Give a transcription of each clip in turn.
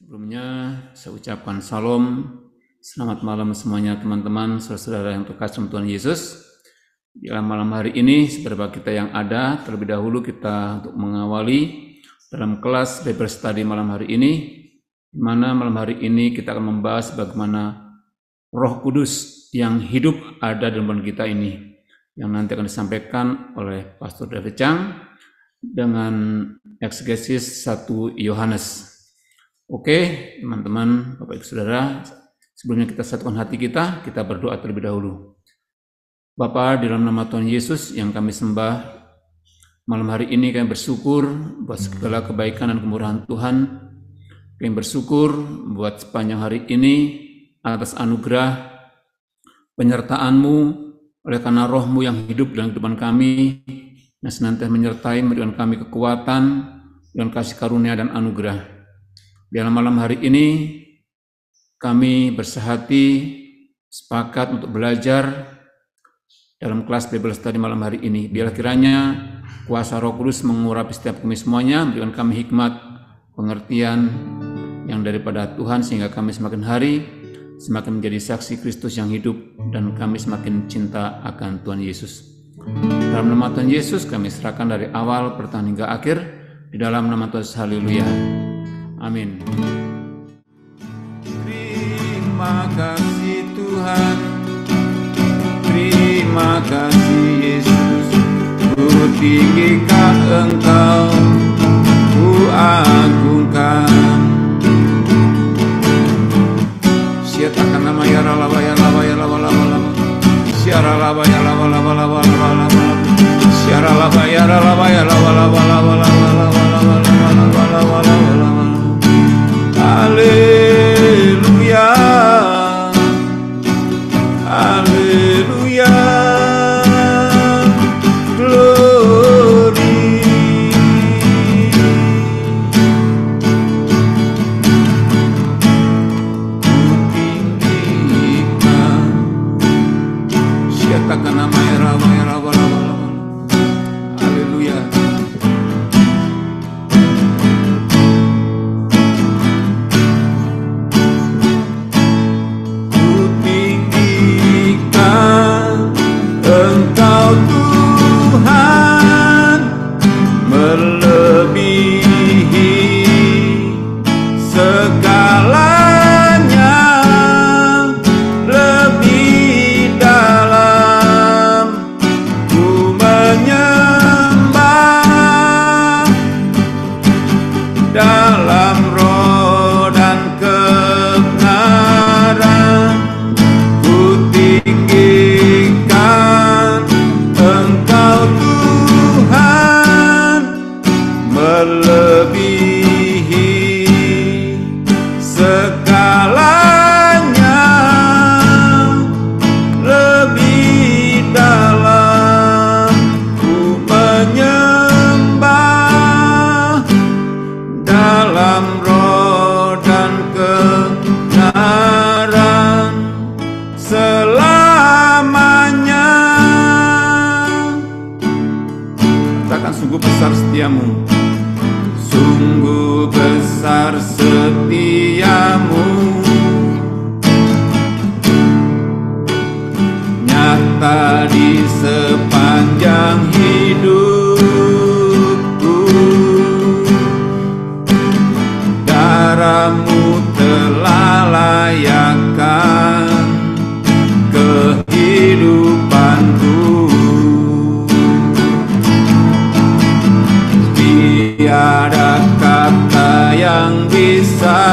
Sebelumnya saya ucapkan salam, selamat malam semuanya teman-teman, saudara-saudara yang terkasih Tuhan Yesus. Di dalam malam hari ini, beberapa kita yang ada, terlebih dahulu kita untuk mengawali dalam kelas Bible Study malam hari ini, di mana malam hari ini kita akan membahas bagaimana Roh Kudus yang hidup ada dalam kita ini, yang nanti akan disampaikan oleh Pastor David Chang dengan eksegesis 1 Yohanes. Oke, teman-teman, Bapak Ibu Saudara, sebelumnya kita satukan hati kita berdoa terlebih dahulu. Bapa, di dalam nama Tuhan Yesus yang kami sembah, malam hari ini kami bersyukur buat segala kebaikan dan kemurahan Tuhan. Kami bersyukur buat sepanjang hari ini atas anugerah penyertaan-Mu, oleh karena Roh-Mu yang hidup dalam kehidupan kami, yang senantiasa menyertai, memberikan kami kekuatan, dengan kasih karunia dan anugerah. Dalam malam hari ini, kami bersehati, sepakat untuk belajar dalam kelas Bible Study malam hari ini. Biarlah kiranya kuasa Roh Kudus mengurapi setiap kami semuanya, memberikan kami hikmat, pengertian yang daripada Tuhan, sehingga kami semakin hari semakin menjadi saksi Kristus yang hidup, dan kami semakin cinta akan Tuhan Yesus. Dalam nama Tuhan Yesus kami serahkan dari awal, pertengahan hingga akhir, di dalam nama Tuhan Yesus. Haleluya. Amin. Terima kasih Tuhan, terima kasih Yesus, ku tinggikan Engkau, ku agungkan. Siatakan nama ya lava ya lava ya lava lava lava, siara lava ya lava lava lava lava lava, siara lava ya lava ya lava lava lava lava lava lava lava lava lava. Haleluya, haleluya, glory. Tinggikan, siatakan nama ya Rama ya Rama Rama Rama. Haleluya. Sungguh besar setiamu, nyata di sepanjang hidupku. Darahmu telah layakkan kehidupanku. Tiada kata yang bisa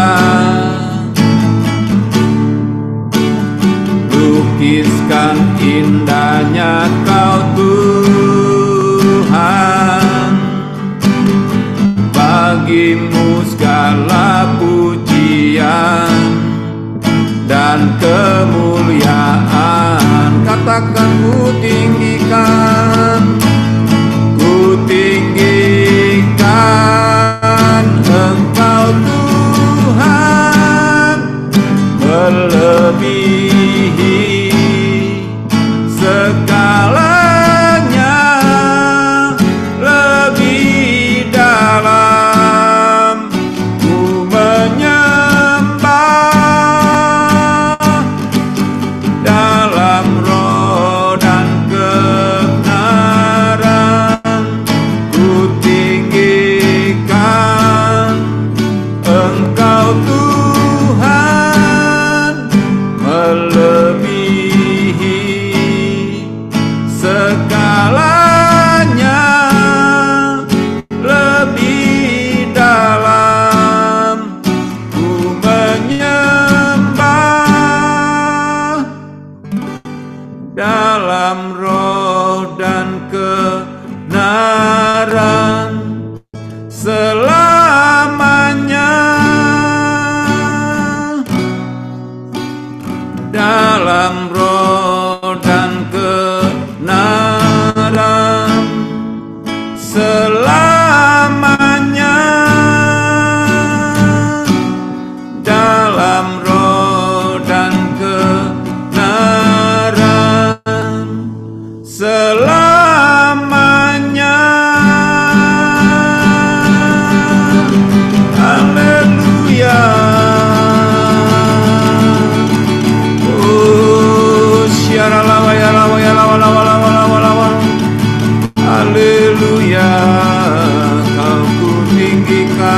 lukiskan indahnya Kau Tuhan. Bagimu segala pujian dan kemuliaan. Katakan ku tinggikan, ku tinggikan Engkau Tuhan, melebihi segalanya, lebih dalam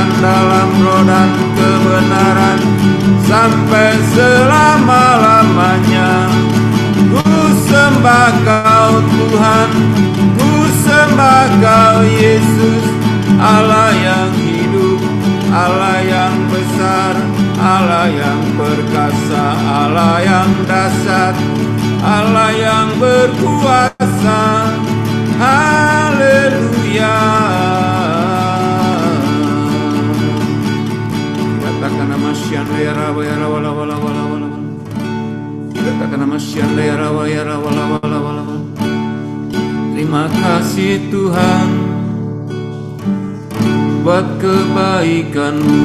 berjalan dalam roh dan kebenaran sampai selama-lamanya. Ku sembah Kau Tuhan, ku sembah Kau Yesus, Allah yang hidup, Allah yang besar, Allah yang perkasa, Allah yang dahsyat, Allah yang berkuasa. Haleluya. Katakan nama Syanda ya Rawa ya Rawa la wala wala wala. Katakan nama Syanda ya Rawa ya Rawa la wala wala. Terima kasih Tuhan buat kebaikan-Mu.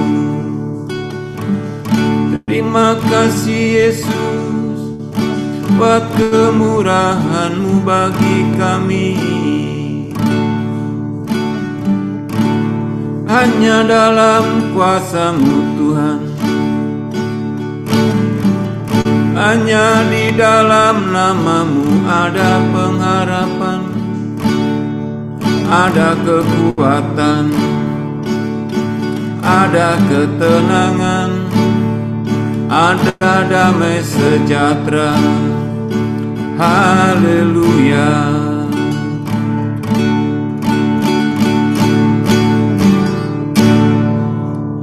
Terima kasih Yesus buat kemurahan-Mu bagi kami. Hanya dalam kuasa-Mu Tuhan, hanya di dalam nama-Mu ada pengharapan, ada kekuatan, ada ketenangan, ada damai sejahtera. Haleluya.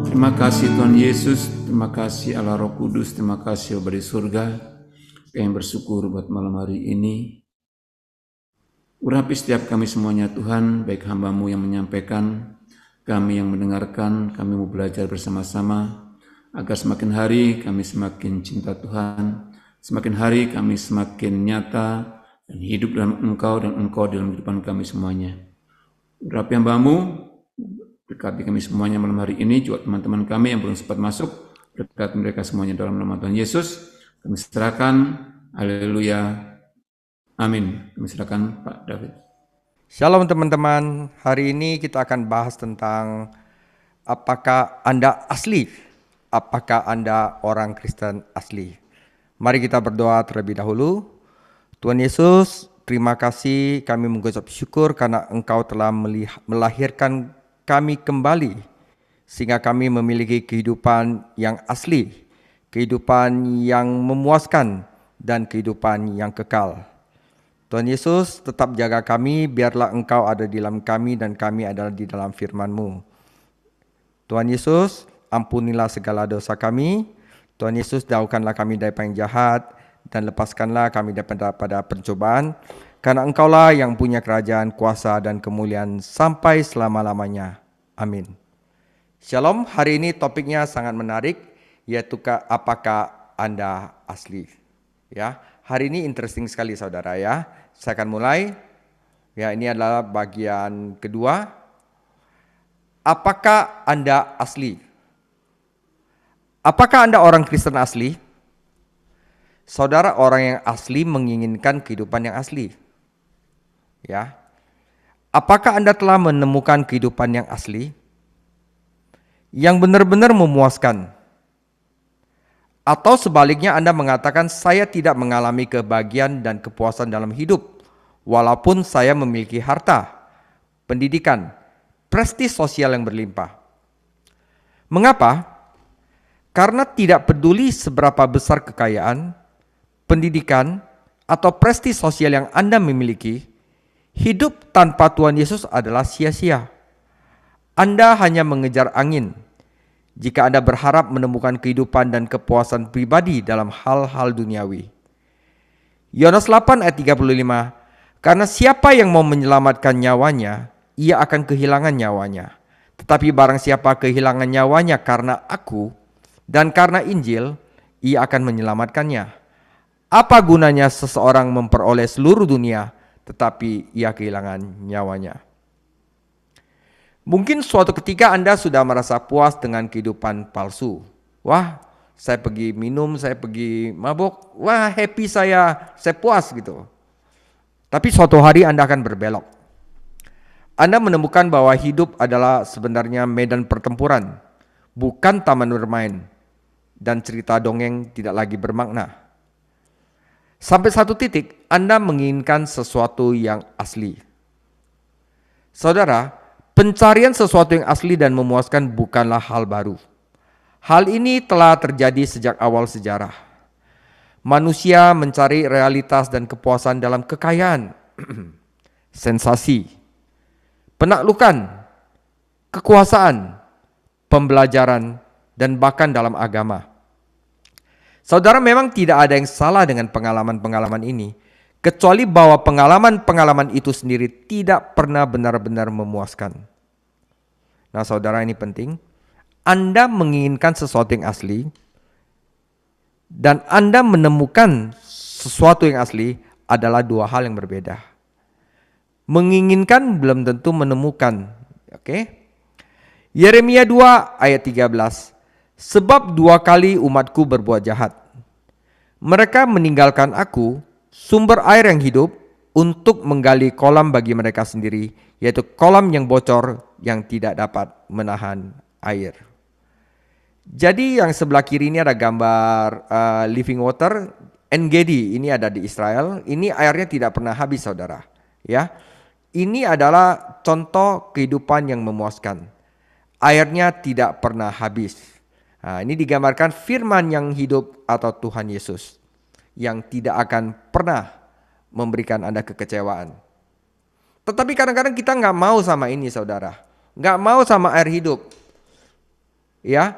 Terima kasih Tuhan Yesus, terima kasih Allah Roh Kudus, terima kasih Bapa di surga. Kami bersyukur buat malam hari ini. Urapi setiap kami semuanya Tuhan, baik hamba-Mu yang menyampaikan, kami yang mendengarkan, kami mau belajar bersama-sama, agar semakin hari kami semakin cinta Tuhan, semakin hari kami semakin nyata dan hidup dalam Engkau dan Engkau dalam kehidupan kami semuanya. Urapi hamba-Mu, berkati kami semuanya malam hari ini, juga teman-teman kami yang belum sempat masuk, berkati mereka semuanya dalam nama Tuhan Yesus. Kami serahkan, haleluya, amin. Kami serahkan Pak David. Shalom teman-teman, hari ini kita akan bahas tentang apakah Anda asli, apakah Anda orang Kristen asli. Mari kita berdoa terlebih dahulu. Tuhan Yesus, terima kasih, kami mengucap syukur karena Engkau telah melahirkan kami kembali, sehingga kami memiliki kehidupan yang asli, kehidupan yang memuaskan, dan kehidupan yang kekal. Tuhan Yesus, tetap jaga kami, biarlah Engkau ada di dalam kami dan kami adalah di dalam firman-Mu. Tuhan Yesus, ampunilah segala dosa kami. Tuhan Yesus, jauhkanlah kami dari yang jahat dan lepaskanlah kami daripada pencobaan, karena Engkaulah yang punya kerajaan, kuasa, dan kemuliaan sampai selama-lamanya. Amin. Shalom, hari ini topiknya sangat menarik, yaitu apakah Anda asli. Ya, hari ini interesting sekali saudara ya. Saya akan mulai. Ya, ini adalah bagian kedua. Apakah Anda asli? Apakah Anda orang Kristen asli? Saudara, orang yang asli menginginkan kehidupan yang asli. Ya. Apakah Anda telah menemukan kehidupan yang asli? Yang benar-benar memuaskan? Atau sebaliknya Anda mengatakan, saya tidak mengalami kebahagiaan dan kepuasan dalam hidup, walaupun saya memiliki harta, pendidikan, prestis sosial yang berlimpah. Mengapa? Karena tidak peduli seberapa besar kekayaan, pendidikan, atau prestis sosial yang Anda memiliki, hidup tanpa Tuhan Yesus adalah sia-sia. Anda hanya mengejar angin jika Anda berharap menemukan kehidupan dan kepuasan pribadi dalam hal-hal duniawi. Yohanes 8 ayat 35, karena siapa yang mau menyelamatkan nyawanya, ia akan kehilangan nyawanya. Tetapi barang siapa kehilangan nyawanya karena aku dan karena Injil, ia akan menyelamatkannya. Apa gunanya seseorang memperoleh seluruh dunia, tetapi ia kehilangan nyawanya? Mungkin suatu ketika Anda sudah merasa puas dengan kehidupan palsu. Wah, saya pergi minum, saya pergi mabuk, wah happy saya puas gitu. Tapi suatu hari Anda akan berbelok. Anda menemukan bahwa hidup adalah sebenarnya medan pertempuran, bukan taman bermain. Dan cerita dongeng tidak lagi bermakna. Sampai satu titik Anda menginginkan sesuatu yang asli. Saudara, Pencarian sesuatu yang asli dan memuaskan bukanlah hal baru. Hal ini telah terjadi sejak awal sejarah. Manusia mencari realitas dan kepuasan dalam kekayaan, sensasi, penaklukan, kekuasaan, pembelajaran, dan bahkan dalam agama. Saudara, memang tidak ada yang salah dengan pengalaman-pengalaman ini, kecuali bahwa pengalaman-pengalaman itu sendiri tidak pernah benar-benar memuaskan. Nah, saudara, ini penting. Anda menginginkan sesuatu yang asli, dan Anda menemukan sesuatu yang asli adalah dua hal yang berbeda. Menginginkan belum tentu menemukan. Oke? Yeremia 2 ayat 13. Sebab 2 kali umatku berbuat jahat. Mereka meninggalkan aku, sumber air yang hidup, untuk menggali kolam bagi mereka sendiri, yaitu kolam yang bocor yang tidak dapat menahan air. Jadi yang sebelah kiri ini ada gambar living water, En-Gedi, ini ada di Israel. Ini airnya tidak pernah habis, saudara. Ya, ini adalah contoh kehidupan yang memuaskan. Airnya tidak pernah habis. Nah, ini digambarkan firman yang hidup atau Tuhan Yesus yang tidak akan pernah memberikan Anda kekecewaan. Tetapi kadang-kadang kita nggak mau sama ini, saudara. Nggak mau sama air hidup. Ya,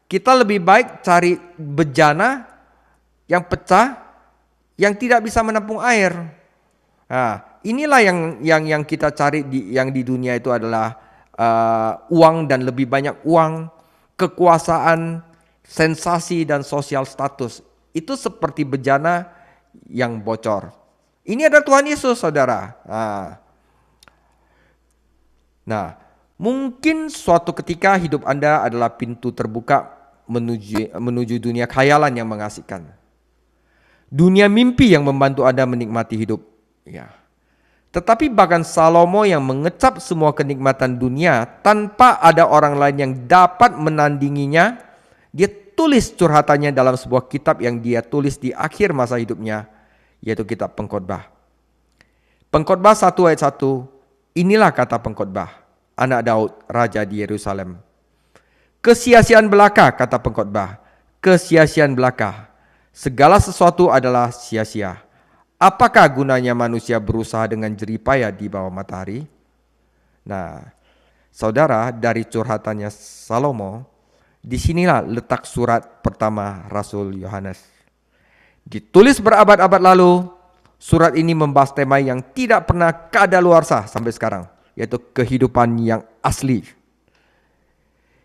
kita lebih baik cari bejana yang pecah, yang tidak bisa menampung air. Nah, inilah yang kita cari yang di dunia itu adalah uang dan lebih banyak uang, kekuasaan, sensasi dan sosial status. Itu seperti bejana yang bocor. Ini adalah Tuhan Yesus, saudara. Nah, mungkin suatu ketika hidup Anda adalah pintu terbuka menuju dunia khayalan yang mengasihkan. Dunia mimpi yang membantu Anda menikmati hidup. Ya. Tetapi bahkan Salomo yang mengecap semua kenikmatan dunia tanpa ada orang lain yang dapat menandinginya, dia tulis curhatannya dalam sebuah kitab yang dia tulis di akhir masa hidupnya, yaitu kitab Pengkhotbah. Pengkhotbah 1 ayat 1, inilah kata pengkhotbah, anak Daud, raja di Yerusalem. Kesia-siaan belaka, kata pengkhotbah, kesia-siaan belaka. Segala sesuatu adalah sia-sia. Apakah gunanya manusia berusaha dengan jeripaya di bawah matahari? Nah, saudara, dari curhatannya Salomo, disinilah letak surat pertama Rasul Yohanes. Ditulis berabad-abad lalu, surat ini membahas tema yang tidak pernah kadaluarsa sampai sekarang, yaitu kehidupan yang asli.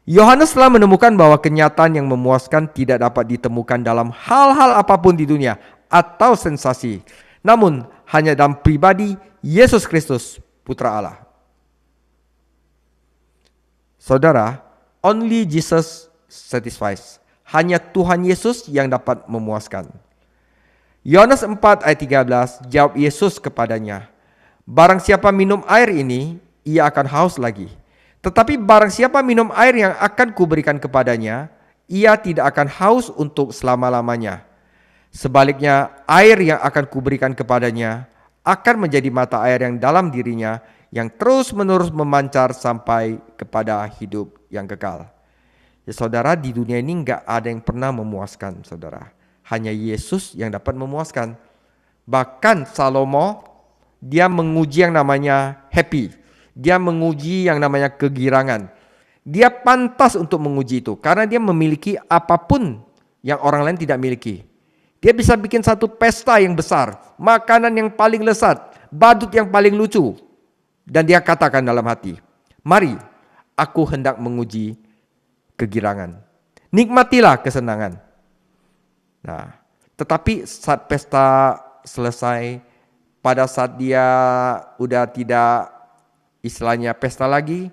Yohanes telah menemukan bahwa kenyataan yang memuaskan tidak dapat ditemukan dalam hal-hal apapun di dunia atau sensasi, namun hanya dalam pribadi Yesus Kristus, Putra Allah. Saudara, only Jesus satisfies. Hanya Tuhan Yesus yang dapat memuaskan. Yohanes 4 ayat 13, jawab Yesus kepadanya, barang siapa minum air ini, ia akan haus lagi. Tetapi barang siapa minum air yang akan kuberikan kepadanya, ia tidak akan haus untuk selama-lamanya. Sebaliknya, air yang akan kuberikan kepadanya akan menjadi mata air yang dalam dirinya, yang terus-menerus memancar sampai kepada hidup yang kekal. Ya saudara, di dunia ini enggak ada yang pernah memuaskan, saudara. Hanya Yesus yang dapat memuaskan. Bahkan Salomo, dia menguji yang namanya happy. Dia menguji yang namanya kegirangan. Dia pantas untuk menguji itu, karena dia memiliki apapun yang orang lain tidak miliki. Dia bisa bikin satu pesta yang besar, makanan yang paling lezat, badut yang paling lucu. Dan dia katakan dalam hati, mari aku hendak menguji kegirangan. Nikmatilah kesenangan. Nah, tetapi saat pesta selesai, pada saat dia udah tidak istilahnya pesta lagi,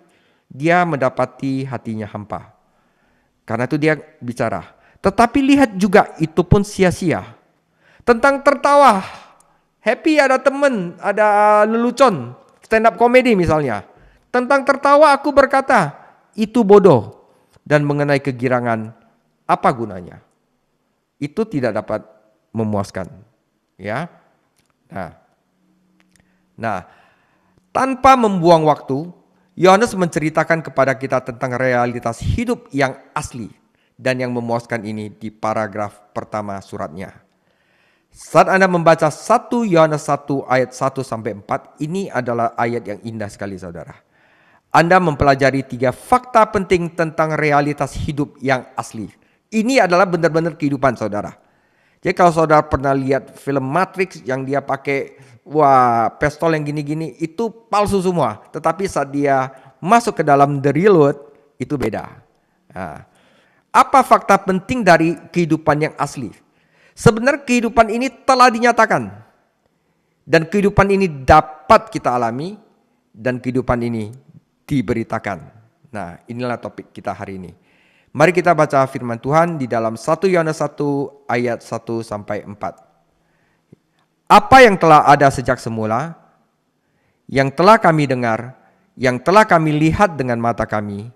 dia mendapati hatinya hampa. Karena itu dia bicara, tetapi lihat juga itu pun sia-sia. Tentang tertawa, happy, ada teman, ada lelucon, stand up comedy misalnya. Tentang tertawa aku berkata, itu bodoh. Dan mengenai kegirangan, apa gunanya? Itu tidak dapat memuaskan. Ya. Nah, tanpa membuang waktu, Yohanes menceritakan kepada kita tentang realitas hidup yang asli dan yang memuaskan ini di paragraf pertama suratnya. Saat Anda membaca 1 Yohanes 1 ayat 1-4, ini adalah ayat yang indah sekali saudara. Anda mempelajari 3 fakta penting tentang realitas hidup yang asli. Ini adalah benar-benar kehidupan saudara. Jadi kalau saudara pernah lihat film Matrix yang dia pakai pistol yang gini-gini, itu palsu semua. Tetapi saat dia masuk ke dalam the real world, itu beda. Nah, apa fakta penting dari kehidupan yang asli? Sebenarnya kehidupan ini telah dinyatakan. Dan kehidupan ini dapat kita alami. Dan kehidupan ini diberitakan. Nah, inilah topik kita hari ini. Mari kita baca firman Tuhan di dalam 1 Yohanes 1 ayat 1-4. Apa yang telah ada sejak semula, yang telah kami dengar, yang telah kami lihat dengan mata kami,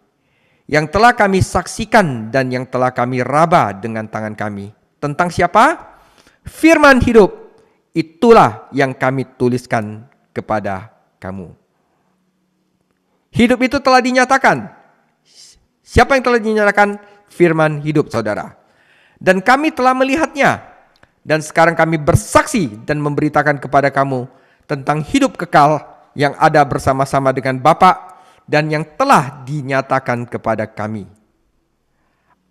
yang telah kami saksikan dan yang telah kami raba dengan tangan kami. Tentang siapa? Firman hidup. Itulah yang kami tuliskan kepada kamu. Hidup itu telah dinyatakan. Siapa yang telah dinyatakan? Firman hidup saudara. Dan kami telah melihatnya. Dan sekarang kami bersaksi dan memberitakan kepada kamu tentang hidup kekal yang ada bersama-sama dengan Bapa dan yang telah dinyatakan kepada kami.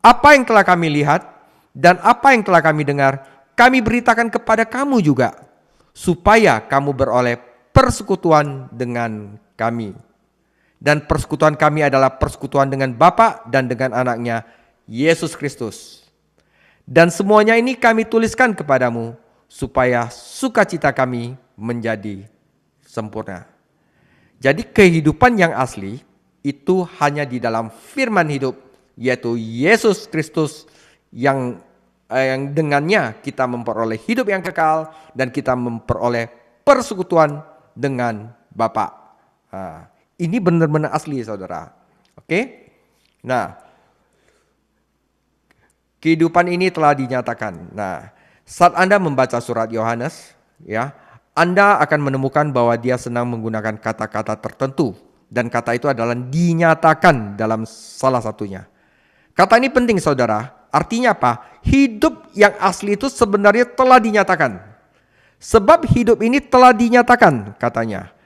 Apa yang telah kami lihat dan apa yang telah kami dengar, kami beritakan kepada kamu juga, supaya kamu beroleh persekutuan dengan kami. Dan persekutuan kami adalah persekutuan dengan Bapa dan dengan anaknya, Yesus Kristus. Dan semuanya ini kami tuliskan kepadamu, supaya sukacita kami menjadi sempurna. Jadi kehidupan yang asli itu hanya di dalam firman hidup, yaitu Yesus Kristus yang dengannya kita memperoleh hidup yang kekal dan kita memperoleh persekutuan dengan Bapa. Ini benar-benar asli saudara. Oke? Nah, kehidupan ini telah dinyatakan. Nah, saat Anda membaca surat Yohanes, ya, Anda akan menemukan bahwa dia senang menggunakan kata-kata tertentu. Dan kata itu adalah dinyatakan dalam salah satunya. Kata ini penting saudara. Artinya apa? Hidup yang asli itu sebenarnya telah dinyatakan. Sebab hidup ini telah dinyatakan katanya.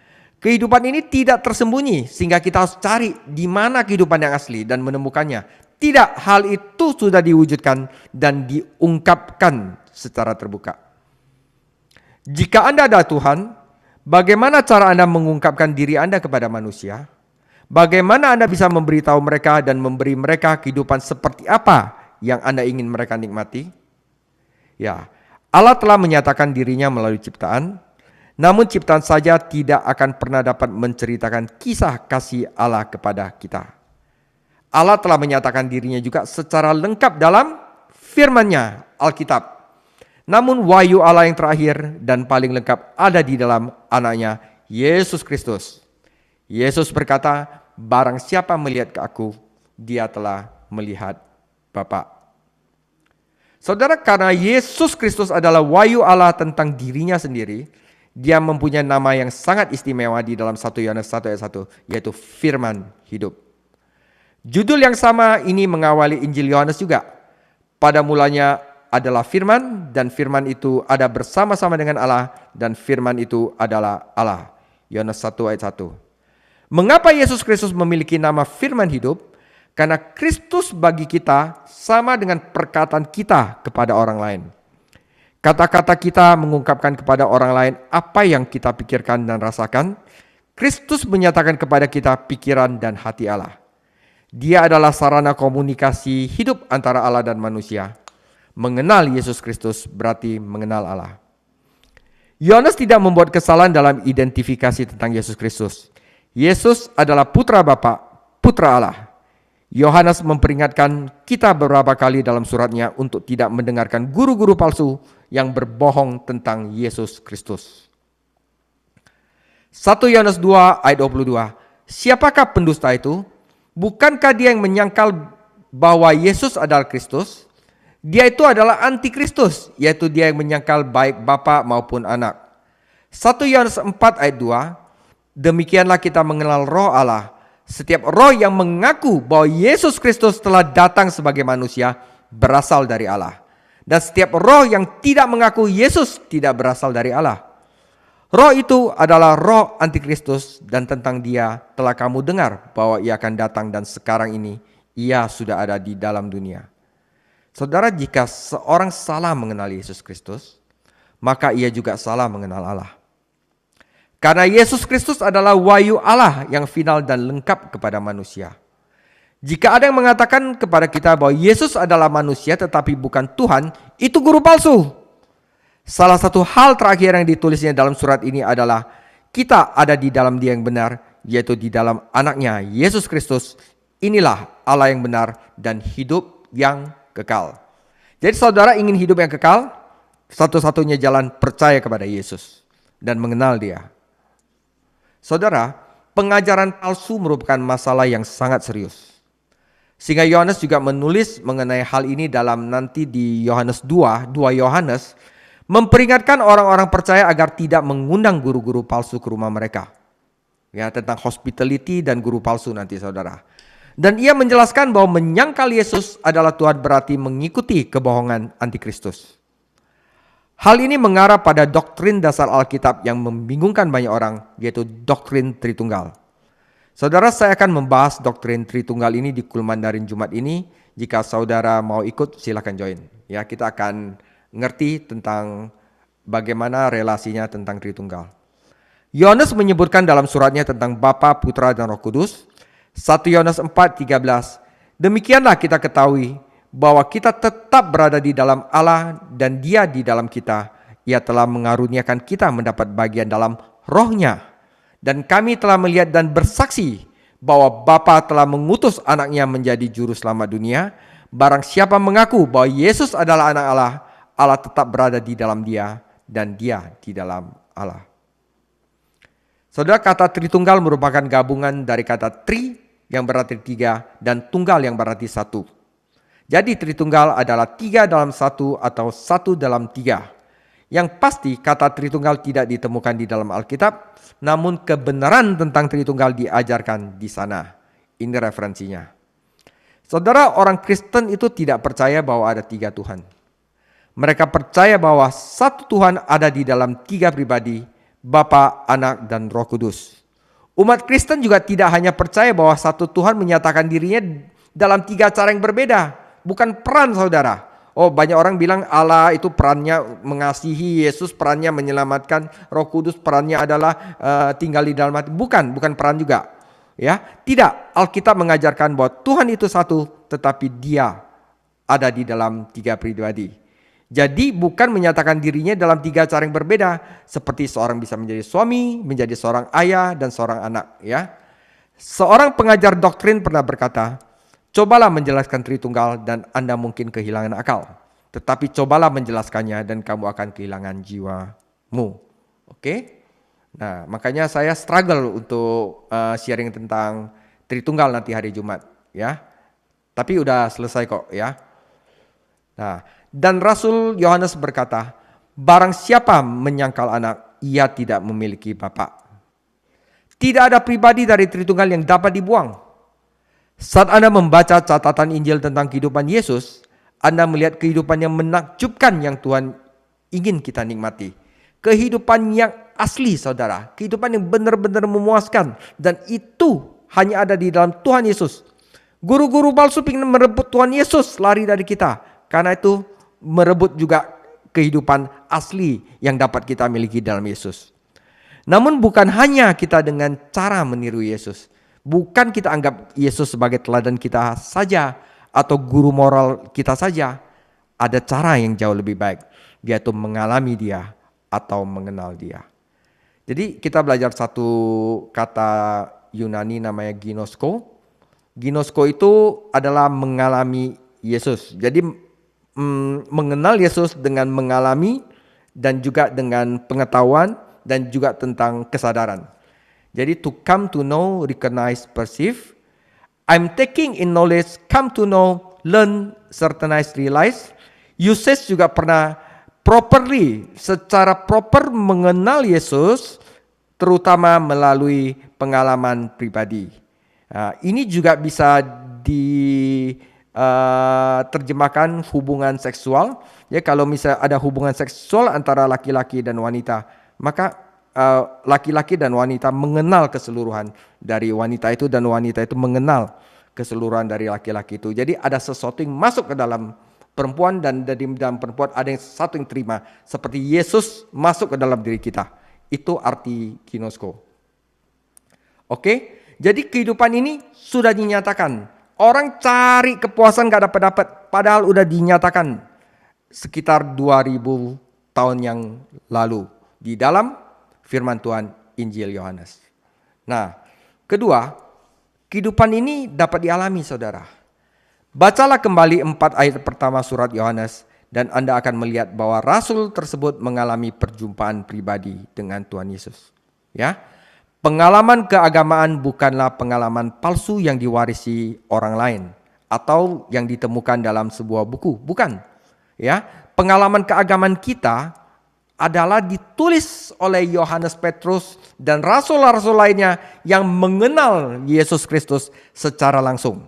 Kehidupan ini tidak tersembunyi sehingga kita harus cari di mana kehidupan yang asli dan menemukannya. Tidak, hal itu sudah diwujudkan dan diungkapkan secara terbuka. Jika Anda adalah Tuhan, bagaimana cara Anda mengungkapkan diri Anda kepada manusia? Bagaimana Anda bisa memberitahu mereka dan memberi mereka kehidupan seperti apa yang Anda ingin mereka nikmati? Ya, Allah telah menyatakan dirinya melalui ciptaan. Namun ciptaan saja tidak akan pernah dapat menceritakan kisah kasih Allah kepada kita. Allah telah menyatakan dirinya juga secara lengkap dalam firman-Nya, Alkitab. Namun wahyu Allah yang terakhir dan paling lengkap ada di dalam anaknya, Yesus Kristus. Yesus berkata, barang siapa melihat ke aku, dia telah melihat Bapa. Saudara, karena Yesus Kristus adalah wahyu Allah tentang dirinya sendiri, dia mempunyai nama yang sangat istimewa di dalam 1 Yohanes 1 ayat 1, yaitu firman hidup. Judul yang sama ini mengawali Injil Yohanes juga. Pada mulanya adalah firman, dan firman itu ada bersama-sama dengan Allah, dan firman itu adalah Allah. Yohanes 1 ayat 1. Mengapa Yesus Kristus memiliki nama firman hidup? Karena Kristus bagi kita sama dengan perkataan kita kepada orang lain. Kata-kata kita mengungkapkan kepada orang lain apa yang kita pikirkan dan rasakan. Kristus menyatakan kepada kita pikiran dan hati Allah. Dia adalah sarana komunikasi hidup antara Allah dan manusia. Mengenal Yesus Kristus berarti mengenal Allah. Yohanes tidak membuat kesalahan dalam identifikasi tentang Yesus Kristus. Yesus adalah putra Bapa, putra Allah. Yohanes memperingatkan kita beberapa kali dalam suratnya untuk tidak mendengarkan guru-guru palsu yang berbohong tentang Yesus Kristus. 1 Yohanes 2 ayat 22. Siapakah pendusta itu? Bukankah dia yang menyangkal bahwa Yesus adalah Kristus? Dia itu adalah antikristus, yaitu dia yang menyangkal baik Bapa maupun Anak. 1 Yohanes 4 ayat 2. Demikianlah kita mengenal roh Allah. Setiap roh yang mengaku bahwa Yesus Kristus telah datang sebagai manusia berasal dari Allah. Dan setiap roh yang tidak mengaku Yesus tidak berasal dari Allah. Roh itu adalah roh antikristus, dan tentang dia telah kamu dengar bahwa ia akan datang, dan sekarang ini ia sudah ada di dalam dunia. Saudara, jika seorang salah mengenal Yesus Kristus, maka ia juga salah mengenal Allah. Karena Yesus Kristus adalah wahyu Allah yang final dan lengkap kepada manusia. Jika ada yang mengatakan kepada kita bahwa Yesus adalah manusia tetapi bukan Tuhan, itu guru palsu. Salah satu hal terakhir yang ditulisnya dalam surat ini adalah kita ada di dalam Dia yang benar, yaitu di dalam anaknya Yesus Kristus. Inilah Allah yang benar dan hidup yang kekal. Jadi saudara ingin hidup yang kekal? Satu-satunya jalan percaya kepada Yesus dan mengenal Dia. Saudara, pengajaran palsu merupakan masalah yang sangat serius. Sehingga Yohanes juga menulis mengenai hal ini dalam nanti di Yohanes 2 Yohanes, memperingatkan orang-orang percaya agar tidak mengundang guru-guru palsu ke rumah mereka. Ya, tentang hospitality dan guru palsu nanti saudara. Dan ia menjelaskan bahwa menyangkal Yesus adalah Tuhan berarti mengikuti kebohongan antikristus. Hal ini mengarah pada doktrin dasar Alkitab yang membingungkan banyak orang, yaitu doktrin Tritunggal. Saudara, saya akan membahas doktrin Tritunggal ini di Kulmandarin Jumat ini. Jika saudara mau ikut, silakan join. Ya, kita akan ngerti tentang bagaimana relasinya tentang Tritunggal. Yohanes menyebutkan dalam suratnya tentang Bapa, Putra, dan Roh Kudus. 1 Yohanes 4:13. Demikianlah kita ketahui bahwa kita tetap berada di dalam Allah dan Dia di dalam kita. Ia telah mengaruniakan kita mendapat bagian dalam rohnya. Dan kami telah melihat dan bersaksi bahwa Bapa telah mengutus anaknya menjadi juru selamat dunia. Barang siapa mengaku bahwa Yesus adalah anak Allah, Allah tetap berada di dalam Dia dan Dia di dalam Allah. Saudara, kata Tritunggal merupakan gabungan dari kata tri yang berarti tiga dan tunggal yang berarti satu. Jadi Tritunggal adalah 3 dalam 1 atau 1 dalam 3. Yang pasti kata Tritunggal tidak ditemukan di dalam Alkitab, namun kebenaran tentang Tritunggal diajarkan di sana. Ini referensinya. Saudara, orang Kristen itu tidak percaya bahwa ada 3 Tuhan. Mereka percaya bahwa satu Tuhan ada di dalam 3 pribadi, Bapa, Anak, dan Roh Kudus. Umat Kristen juga tidak hanya percaya bahwa satu Tuhan menyatakan dirinya dalam 3 cara yang berbeda. Bukan peran saudara. Oh, banyak orang bilang Allah itu perannya mengasihi, Yesus perannya menyelamatkan, Roh Kudus perannya adalah tinggal di dalam hati. Bukan peran juga. Ya, tidak. Alkitab mengajarkan bahwa Tuhan itu satu, tetapi Dia ada di dalam 3 pribadi. Jadi bukan menyatakan dirinya dalam 3 cara yang berbeda, seperti seorang bisa menjadi suami, menjadi seorang ayah, dan seorang anak. Ya, seorang pengajar doktrin pernah berkata, cobalah menjelaskan Tritunggal dan Anda mungkin kehilangan akal. Tetapi cobalah menjelaskannya dan kamu akan kehilangan jiwamu. Oke? Nah, makanya saya struggle untuk sharing tentang Tritunggal nanti hari Jumat. Ya, tapi udah selesai kok ya. Nah, dan Rasul Yohanes berkata, barang siapa menyangkal anak, ia tidak memiliki Bapa. Tidak ada pribadi dari Tritunggal yang dapat dibuang. Saat Anda membaca catatan Injil tentang kehidupan Yesus, Anda melihat kehidupan yang menakjubkan yang Tuhan ingin kita nikmati. Kehidupan yang asli saudara, kehidupan yang benar-benar memuaskan. Dan itu hanya ada di dalam Tuhan Yesus. Guru-guru palsu ingin merebut Tuhan Yesus lari dari kita. Karena itu merebut juga kehidupan asli yang dapat kita miliki dalam Yesus. Namun bukan hanya kita dengan cara meniru Yesus. Bukan kita anggap Yesus sebagai teladan kita saja atau guru moral kita saja. Ada cara yang jauh lebih baik, yaitu mengalami Dia atau mengenal Dia. Jadi kita belajar satu kata Yunani namanya ginosko. Ginosko itu adalah mengalami Yesus. Jadi mengenal Yesus dengan mengalami dan juga dengan pengetahuan dan juga tentang kesadaran. Jadi to come to know, recognize, perceive. I'm taking in knowledge, come to know, learn, certainize, realize. Usage juga pernah properly, secara proper mengenal Yesus, terutama melalui pengalaman pribadi. Ini juga bisa diterjemahkan hubungan seksual. Ya, kalau misalnya ada hubungan seksual antara laki-laki dan wanita, maka laki-laki dan wanita mengenal keseluruhan dari wanita itu, dan wanita itu mengenal keseluruhan dari laki-laki itu. Jadi ada sesuatu yang masuk ke dalam perempuan, dan dari dalam perempuan ada yang satu yang terima, seperti Yesus masuk ke dalam diri kita. Itu arti ginosko. Oke, jadi kehidupan ini sudah dinyatakan. Orang cari kepuasan gak dapat-dapat, padahal udah dinyatakan sekitar 2000 tahun yang lalu di dalam firman Tuhan Injil Yohanes. Nah, kedua, kehidupan ini dapat dialami, saudara. Bacalah kembali 4 ayat pertama surat Yohanes, dan Anda akan melihat bahwa rasul tersebut mengalami perjumpaan pribadi dengan Tuhan Yesus. Ya, pengalaman keagamaan bukanlah pengalaman palsu yang diwarisi orang lain atau yang ditemukan dalam sebuah buku, bukan. Ya, pengalaman keagamaan kita adalah ditulis oleh Yohanes Petrus dan rasul-rasul lainnya yang mengenal Yesus Kristus secara langsung.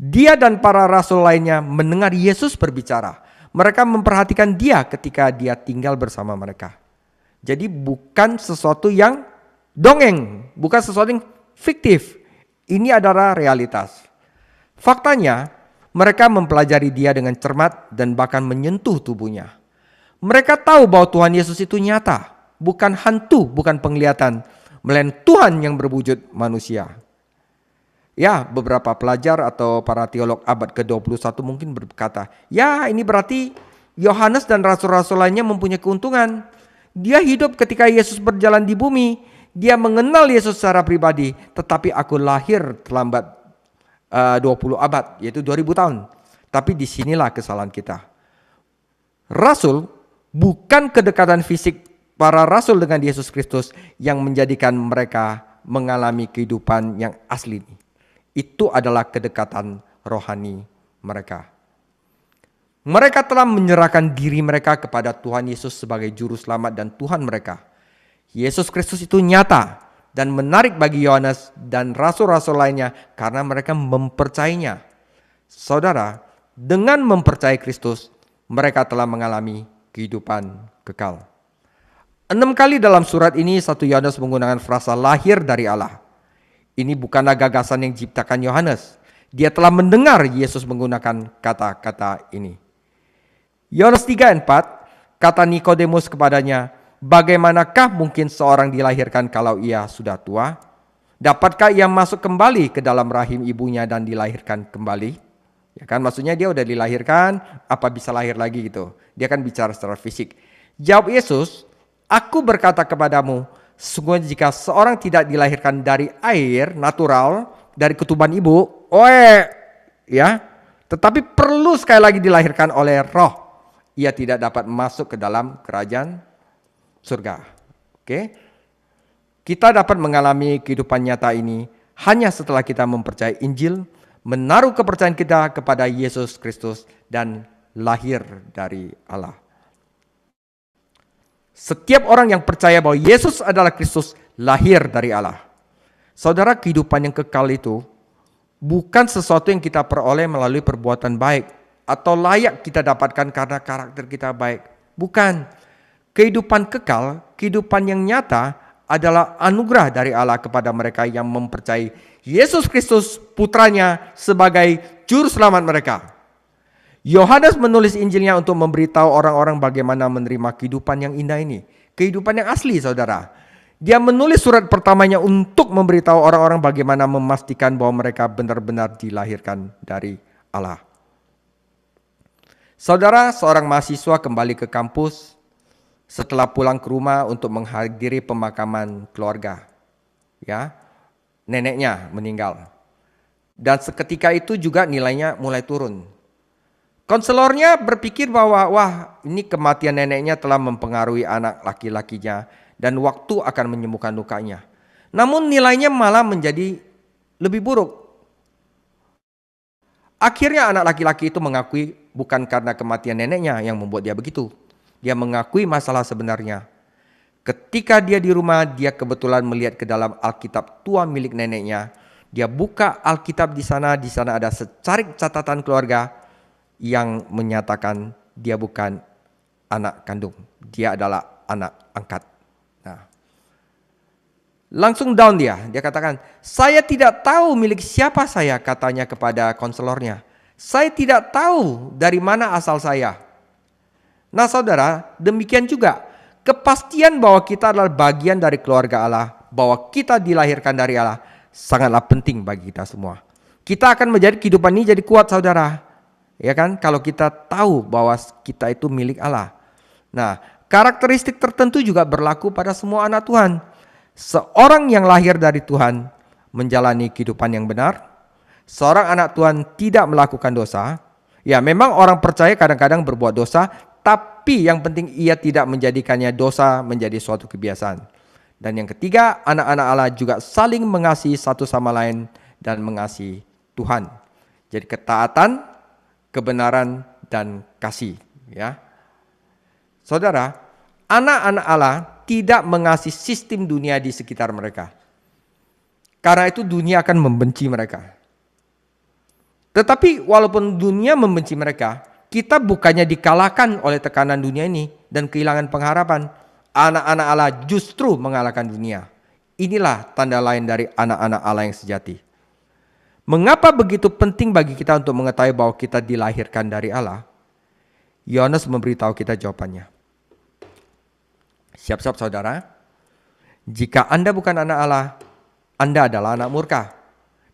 Dia dan para rasul lainnya mendengar Yesus berbicara. Mereka memperhatikan dia ketika dia tinggal bersama mereka. Jadi bukan sesuatu yang dongeng, bukan sesuatu yang fiktif. Ini adalah realitas. Faktanya, mereka mempelajari dia dengan cermat dan bahkan menyentuh tubuhnya. Mereka tahu bahwa Tuhan Yesus itu nyata, bukan hantu, bukan penglihatan, melainkan Tuhan yang berwujud manusia. Ya, beberapa pelajar atau para teolog abad ke-21 mungkin berkata, ya ini berarti Yohanes dan rasul-rasul lainnya mempunyai keuntungan. Dia hidup ketika Yesus berjalan di bumi, dia mengenal Yesus secara pribadi, tetapi aku lahir terlambat 20 abad, yaitu 2000 tahun. Tapi disinilah kesalahan kita. Rasul, bukan kedekatan fisik para rasul dengan Yesus Kristus yang menjadikan mereka mengalami kehidupan yang asli. Itu adalah kedekatan rohani mereka. Mereka telah menyerahkan diri mereka kepada Tuhan Yesus sebagai juru selamat dan Tuhan mereka. Yesus Kristus itu nyata dan menarik bagi Yohanes dan rasul-rasul lainnya karena mereka mempercayainya. Saudara, dengan mempercayai Kristus, mereka telah mengalami kehidupan kekal. 6 kali dalam surat ini 1 Yohanes menggunakan frasa lahir dari Allah. Ini bukanlah gagasan yang diciptakan Yohanes. Dia telah mendengar Yesus menggunakan kata-kata ini. Yohanes 3:4, kata Nikodemus kepadanya, bagaimanakah mungkin seorang dilahirkan kalau ia sudah tua? Dapatkah ia masuk kembali ke dalam rahim ibunya dan dilahirkan kembali? Ya kan, maksudnya dia udah dilahirkan, apa bisa lahir lagi gitu. Dia kan bicara secara fisik. Jawab Yesus, aku berkata kepadamu, sesungguhnya jika seorang tidak dilahirkan dari air natural, dari ketuban ibu, tetapi perlu sekali lagi dilahirkan oleh roh, ia tidak dapat masuk ke dalam kerajaan surga. Oke? Kita dapat mengalami kehidupan nyata ini hanya setelah kita mempercayai Injil, menaruh kepercayaan kita kepada Yesus Kristus, dan lahir dari Allah. Setiap orang yang percaya bahwa Yesus adalah Kristus lahir dari Allah. Saudara, kehidupan yang kekal itu bukan sesuatu yang kita peroleh melalui perbuatan baik atau layak kita dapatkan karena karakter kita baik. Bukan. Kehidupan kekal, kehidupan yang nyata adalah anugerah dari Allah kepada mereka yang mempercayai Yesus Kristus putranya sebagai juru selamat mereka. Yohanes menulis Injilnya untuk memberitahu orang-orang bagaimana menerima kehidupan yang indah ini. Kehidupan yang asli, saudara. Dia menulis surat pertamanya untuk memberitahu orang-orang bagaimana memastikan bahwa mereka benar-benar dilahirkan dari Allah. Saudara, seorang mahasiswa kembali ke kampus setelah pulang ke rumah untuk menghadiri pemakaman keluarga. Ya, neneknya meninggal. Dan seketika itu juga nilainya mulai turun. Konselornya berpikir bahwa ini kematian neneknya telah mempengaruhi anak laki-lakinya dan waktu akan menyembuhkan lukanya. Namun nilainya malah menjadi lebih buruk. Akhirnya anak laki-laki itu mengakui bukan karena kematian neneknya yang membuat dia begitu. Dia mengakui masalah sebenarnya. Ketika dia di rumah, dia kebetulan melihat ke dalam Alkitab tua milik neneknya Dia buka Alkitab di sana ada secarik catatan keluarga yang menyatakan dia bukan anak kandung, dia adalah anak angkat. Nah, langsung down dia katakan, saya tidak tahu milik siapa saya, katanya kepada konselornya. Saya tidak tahu dari mana asal saya. Nah saudara, demikian juga kepastian bahwa kita adalah bagian dari keluarga Allah, bahwa kita dilahirkan dari Allah, sangatlah penting bagi kita semua. Kita akan menjadi kehidupan ini jadi kuat saudara. Ya kan? Kalau kita tahu bahwa kita itu milik Allah. Nah, karakteristik tertentu juga berlaku pada semua anak Tuhan. Seorang yang lahir dari Tuhan menjalani kehidupan yang benar. Seorang anak Tuhan tidak melakukan dosa. Ya, memang orang percaya kadang-kadang berbuat dosa, tapi yang penting ia tidak menjadikannya dosa menjadi suatu kebiasaan. Dan yang ketiga, anak-anak Allah juga saling mengasihi satu sama lain dan mengasihi Tuhan. Jadi ketaatan, kebenaran, dan kasih. Ya, saudara, anak-anak Allah tidak mengasihi sistem dunia di sekitar mereka. Karena itu dunia akan membenci mereka. Tetapi walaupun dunia membenci mereka, kita bukannya dikalahkan oleh tekanan dunia ini dan kehilangan pengharapan. Anak-anak Allah justru mengalahkan dunia. Inilah tanda lain dari anak-anak Allah yang sejati. Mengapa begitu penting bagi kita untuk mengetahui bahwa kita dilahirkan dari Allah? Yohanes memberitahu kita jawabannya. Siap-siap saudara. Jika Anda bukan anak Allah, Anda adalah anak murka.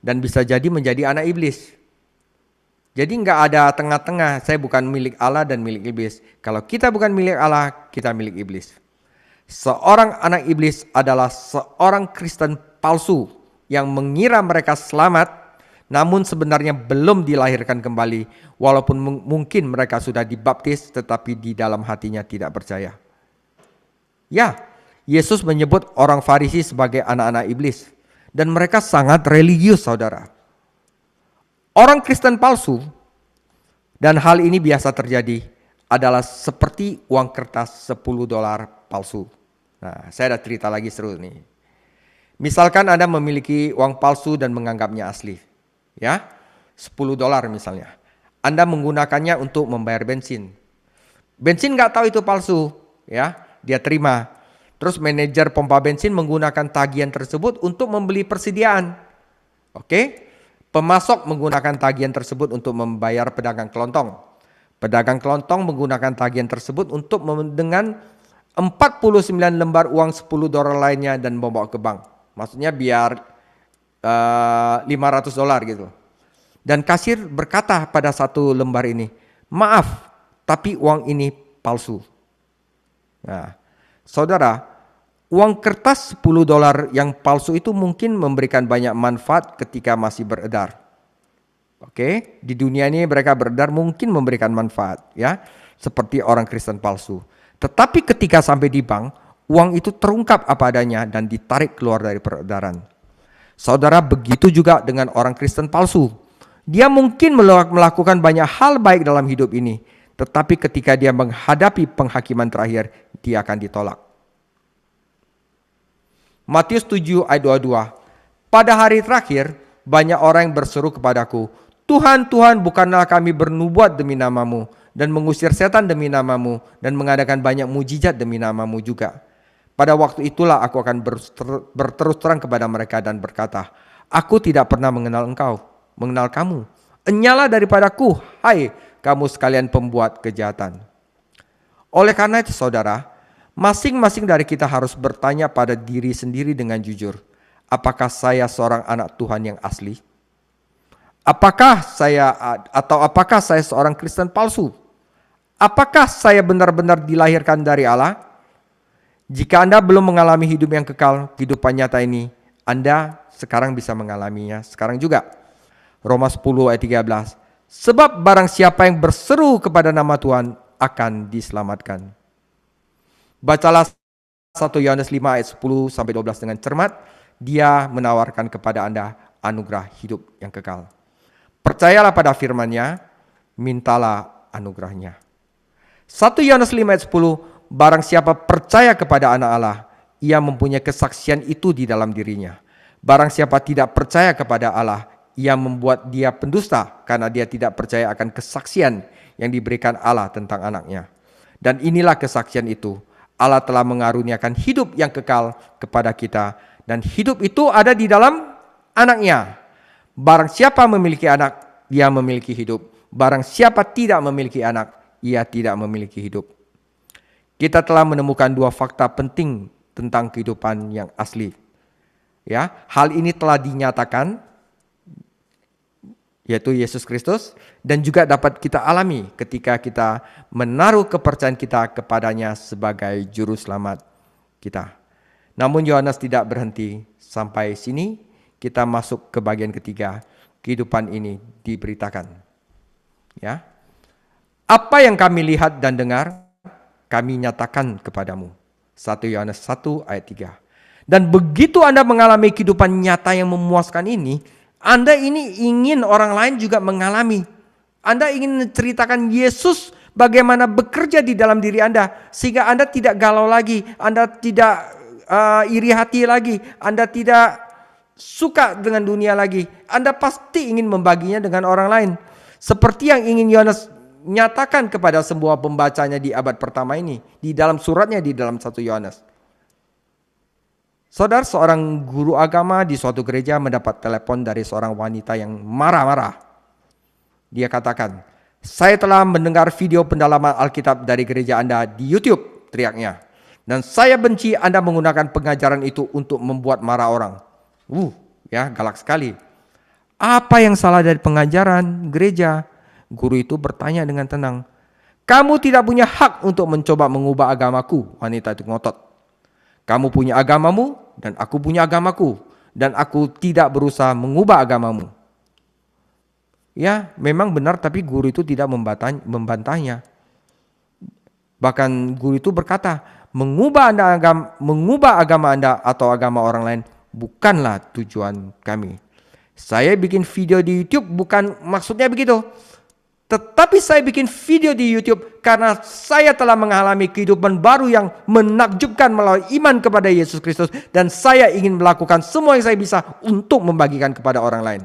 Dan bisa jadi menjadi anak iblis. Jadi nggak ada tengah-tengah, saya bukan milik Allah dan milik iblis. Kalau kita bukan milik Allah, kita milik iblis. Seorang anak iblis adalah seorang Kristen palsu yang mengira mereka selamat, namun sebenarnya belum dilahirkan kembali, walaupun mungkin mereka sudah dibaptis tetapi di dalam hatinya tidak percaya. Ya, Yesus menyebut orang Farisi sebagai anak-anak iblis, dan mereka sangat religius saudara. Orang Kristen palsu, dan hal ini biasa terjadi, adalah seperti uang kertas $10 palsu. Nah, saya ada cerita lagi seru nih. Misalkan Anda memiliki uang palsu dan menganggapnya asli. Ya, $10 misalnya. Anda menggunakannya untuk membayar bensin. Bensin nggak tahu itu palsu. Ya, dia terima. Terus manajer pompa bensin menggunakan tagihan tersebut untuk membeli persediaan. Oke? Pemasok menggunakan tagihan tersebut untuk membayar pedagang kelontong. Pedagang kelontong menggunakan tagihan tersebut untuk dengan 49 lembar uang $10 lainnya dan membawa ke bank. Maksudnya biar $500 gitu. Dan kasir berkata pada satu lembar ini, maaf, tapi uang ini palsu. Nah, saudara, uang kertas $10 yang palsu itu mungkin memberikan banyak manfaat ketika masih beredar. Oke, di dunia ini mereka beredar mungkin memberikan manfaat, ya, seperti orang Kristen palsu. Tetapi ketika sampai di bank, uang itu terungkap apa adanya dan ditarik keluar dari peredaran. Saudara, begitu juga dengan orang Kristen palsu. Dia mungkin melakukan banyak hal baik dalam hidup ini, tetapi ketika dia menghadapi penghakiman terakhir, dia akan ditolak. Matius 7 ayat 22. Pada hari terakhir, banyak orang yang berseru kepadaku, Tuhan, Tuhan, bukanlah kami bernubuat demi namamu, dan mengusir setan demi namamu, dan mengadakan banyak mujizat demi namamu juga. Pada waktu itulah aku akan berterus terang kepada mereka dan berkata, aku tidak pernah mengenal kamu. Enyalah daripadaku, hai kamu sekalian pembuat kejahatan. Oleh karena itu saudara, masing-masing dari kita harus bertanya pada diri sendiri dengan jujur, apakah saya seorang anak Tuhan yang asli? Apakah saya seorang Kristen palsu? Apakah saya benar-benar dilahirkan dari Allah? Jika Anda belum mengalami hidup yang kekal, kehidupan nyata ini, Anda sekarang bisa mengalaminya sekarang juga. Roma 10 ayat 13. Sebab barang siapa yang berseru kepada nama Tuhan akan diselamatkan. Bacalah 1 Yohanes 5 ayat 10 sampai 12 dengan cermat. Dia menawarkan kepada Anda anugerah hidup yang kekal. Percayalah pada firman-Nya, mintalah anugerahnya. 1 Yohanes 5 ayat 10, barang siapa percaya kepada anak Allah, ia mempunyai kesaksian itu di dalam dirinya. Barang siapa tidak percaya kepada Allah, ia membuat dia pendusta karena dia tidak percaya akan kesaksian yang diberikan Allah tentang anaknya. Dan inilah kesaksian itu, Allah telah mengaruniakan hidup yang kekal kepada kita, dan hidup itu ada di dalam anaknya. Barang siapa memiliki anak, dia memiliki hidup. Barang siapa tidak memiliki anak, ia tidak memiliki hidup. Kita telah menemukan dua fakta penting tentang kehidupan yang asli. Ya, hal ini telah dinyatakan, yaitu Yesus Kristus, dan juga dapat kita alami ketika kita menaruh kepercayaan kita kepadanya sebagai juru selamat kita. Namun Yohanes tidak berhenti sampai sini. Kita masuk ke bagian ketiga, kehidupan ini diberitakan. Ya, apa yang kami lihat dan dengar, kami nyatakan kepadamu. 1 Yohanes 1 ayat 3. Dan begitu Anda mengalami kehidupan nyata yang memuaskan ini, Anda ini ingin orang lain juga mengalami. Anda ingin menceritakan Yesus bagaimana bekerja di dalam diri Anda, sehingga Anda tidak galau lagi, Anda tidak iri hati lagi, Anda tidak suka dengan dunia lagi. Anda pasti ingin membaginya dengan orang lain. Seperti yang ingin Yohanes nyatakan kepada semua pembacanya di abad pertama ini, di dalam suratnya di dalam 1 Yohanes. Saudara, seorang guru agama di suatu gereja mendapat telepon dari seorang wanita yang marah-marah. Dia katakan, "Saya telah mendengar video pendalaman Alkitab dari gereja Anda di YouTube," teriaknya. "Dan saya benci Anda menggunakan pengajaran itu untuk membuat marah orang." Ya, galak sekali. "Apa yang salah dari pengajaran gereja?" Guru itu bertanya dengan tenang. "Kamu tidak punya hak untuk mencoba mengubah agamaku," wanita itu ngotot. "Kamu punya agamamu dan aku punya agamaku, dan aku tidak berusaha mengubah agamamu." Ya, memang benar, tapi guru itu tidak membantahnya. Bahkan guru itu berkata, mengubah agama Anda atau agama orang lain bukanlah tujuan kami. Saya bikin video di YouTube bukan maksudnya begitu. Tetapi saya bikin video di YouTube karena saya telah mengalami kehidupan baru yang menakjubkan melalui iman kepada Yesus Kristus. Dan saya ingin melakukan semua yang saya bisa untuk membagikan kepada orang lain.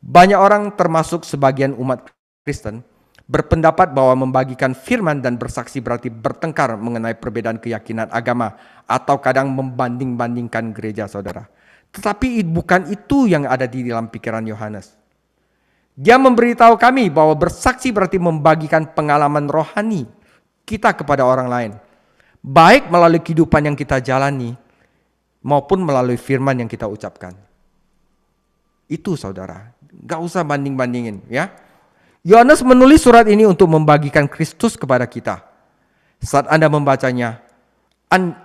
Banyak orang termasuk sebagian umat Kristen berpendapat bahwa membagikan firman dan bersaksi berarti bertengkar mengenai perbedaan keyakinan agama. Atau kadang membanding-bandingkan gereja, saudara. Tetapi bukan itu yang ada di dalam pikiran Yohanes. Dia memberitahu kami bahwa bersaksi berarti membagikan pengalaman rohani kita kepada orang lain. Baik melalui kehidupan yang kita jalani, maupun melalui firman yang kita ucapkan. Itu saudara, gak usah banding-bandingin ya. Yohanes menulis surat ini untuk membagikan Kristus kepada kita. Saat Anda membacanya,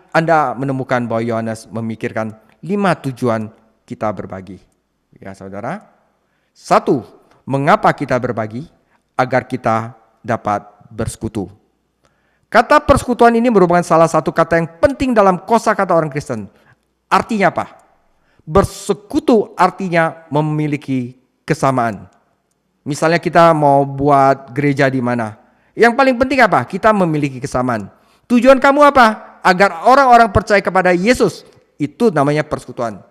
Anda menemukan bahwa Yohanes memikirkan 5 tujuan kita berbagi. Ya saudara. 1. Mengapa kita berbagi? Agar kita dapat bersekutu. Kata persekutuan ini merupakan salah satu kata yang penting dalam kosakata orang Kristen. Artinya apa? Bersekutu artinya memiliki kesamaan. Misalnya kita mau buat gereja di mana? Yang paling penting apa? Kita memiliki kesamaan. Tujuan kamu apa? Agar orang-orang percaya kepada Yesus. Itu namanya persekutuan.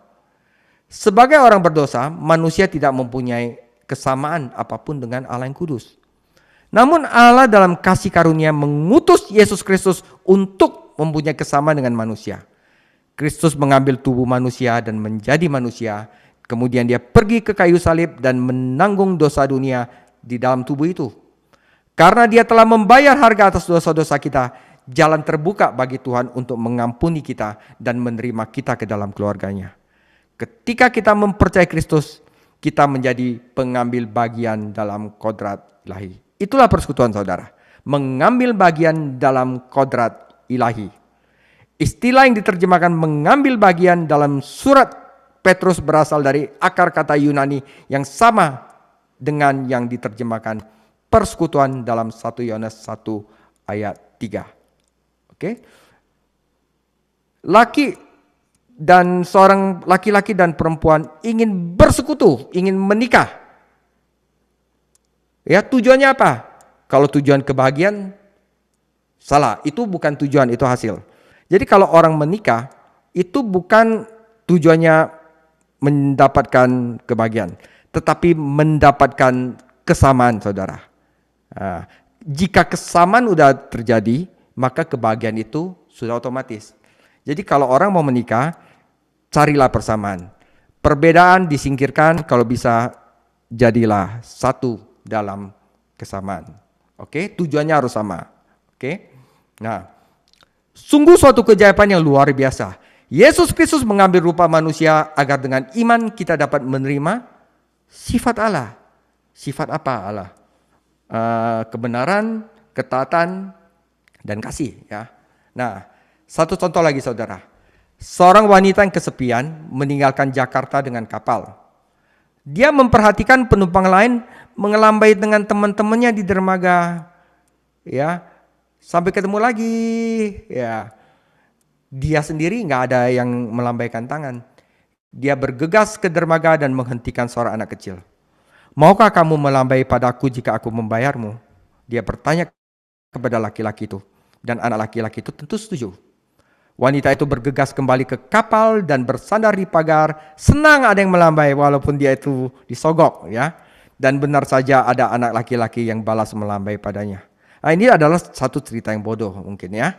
Sebagai orang berdosa, manusia tidak mempunyai kesamaan apapun dengan Allah yang kudus. Namun Allah dalam kasih karunia mengutus Yesus Kristus untuk mempunyai kesamaan dengan manusia. Kristus mengambil tubuh manusia dan menjadi manusia. Kemudian dia pergi ke kayu salib dan menanggung dosa dunia di dalam tubuh itu. Karena dia telah membayar harga atas dosa-dosa kita, jalan terbuka bagi Tuhan untuk mengampuni kita dan menerima kita ke dalam keluarganya. Ketika kita mempercayai Kristus, kita menjadi pengambil bagian dalam kodrat ilahi. Itulah persekutuan saudara. Mengambil bagian dalam kodrat ilahi. Istilah yang diterjemahkan mengambil bagian dalam surat Petrus berasal dari akar kata Yunani yang sama dengan yang diterjemahkan persekutuan dalam 1 Yohanes 1 ayat 3. Oke. Seorang laki-laki dan perempuan ingin bersekutu, ingin menikah. Ya, tujuannya apa? Kalau tujuan kebahagiaan, salah. Itu bukan tujuan, itu hasil. Jadi kalau orang menikah, itu bukan tujuannya mendapatkan kebahagiaan, tetapi mendapatkan kesamaan, saudara. Jika kesamaan sudah terjadi, maka kebahagiaan itu sudah otomatis. Jadi kalau orang mau menikah, carilah persamaan. Perbedaan disingkirkan, kalau bisa jadilah satu dalam kesamaan. Oke, tujuannya harus sama. Oke. Nah, sungguh suatu keajaiban yang luar biasa. Yesus Kristus mengambil rupa manusia agar dengan iman kita dapat menerima sifat Allah. Sifat apa Allah? Kebenaran, ketaatan, dan kasih. Ya. Nah, satu contoh lagi, saudara. Seorang wanita yang kesepian meninggalkan Jakarta dengan kapal. Dia memperhatikan penumpang lain mengelambai dengan teman-temannya di dermaga. Ya, sampai ketemu lagi. Ya. Dia sendiri nggak ada yang melambaikan tangan. Dia bergegas ke dermaga dan menghentikan suara anak kecil. Maukah kamu melambai padaku jika aku membayarmu? Dia bertanya kepada laki-laki itu. Dan anak laki-laki itu tentu setuju. Wanita itu bergegas kembali ke kapal dan bersandar di pagar. Senang ada yang melambai walaupun dia itu disogok. Ya. Dan benar saja ada anak laki-laki yang balas melambai padanya. Nah, ini adalah satu cerita yang bodoh mungkin ya.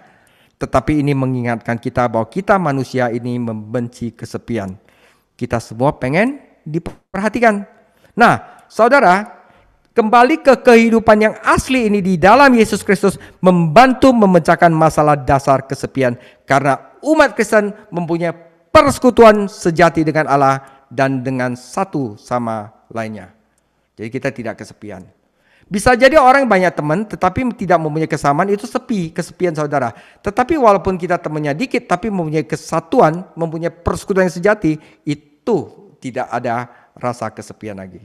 Tetapi ini mengingatkan kita bahwa kita manusia ini membenci kesepian. Kita semua pengen diperhatikan. Nah, saudara, kembali ke kehidupan yang asli ini di dalam Yesus Kristus membantu memecahkan masalah dasar kesepian. Karena umat Kristen mempunyai persekutuan sejati dengan Allah dan dengan satu sama lainnya. Jadi kita tidak kesepian. Bisa jadi orang banyak teman tetapi tidak mempunyai kesamaan, itu kesepian saudara. Tetapi walaupun kita temannya dikit tapi mempunyai kesatuan, mempunyai persekutuan yang sejati, itu tidak ada rasa kesepian lagi.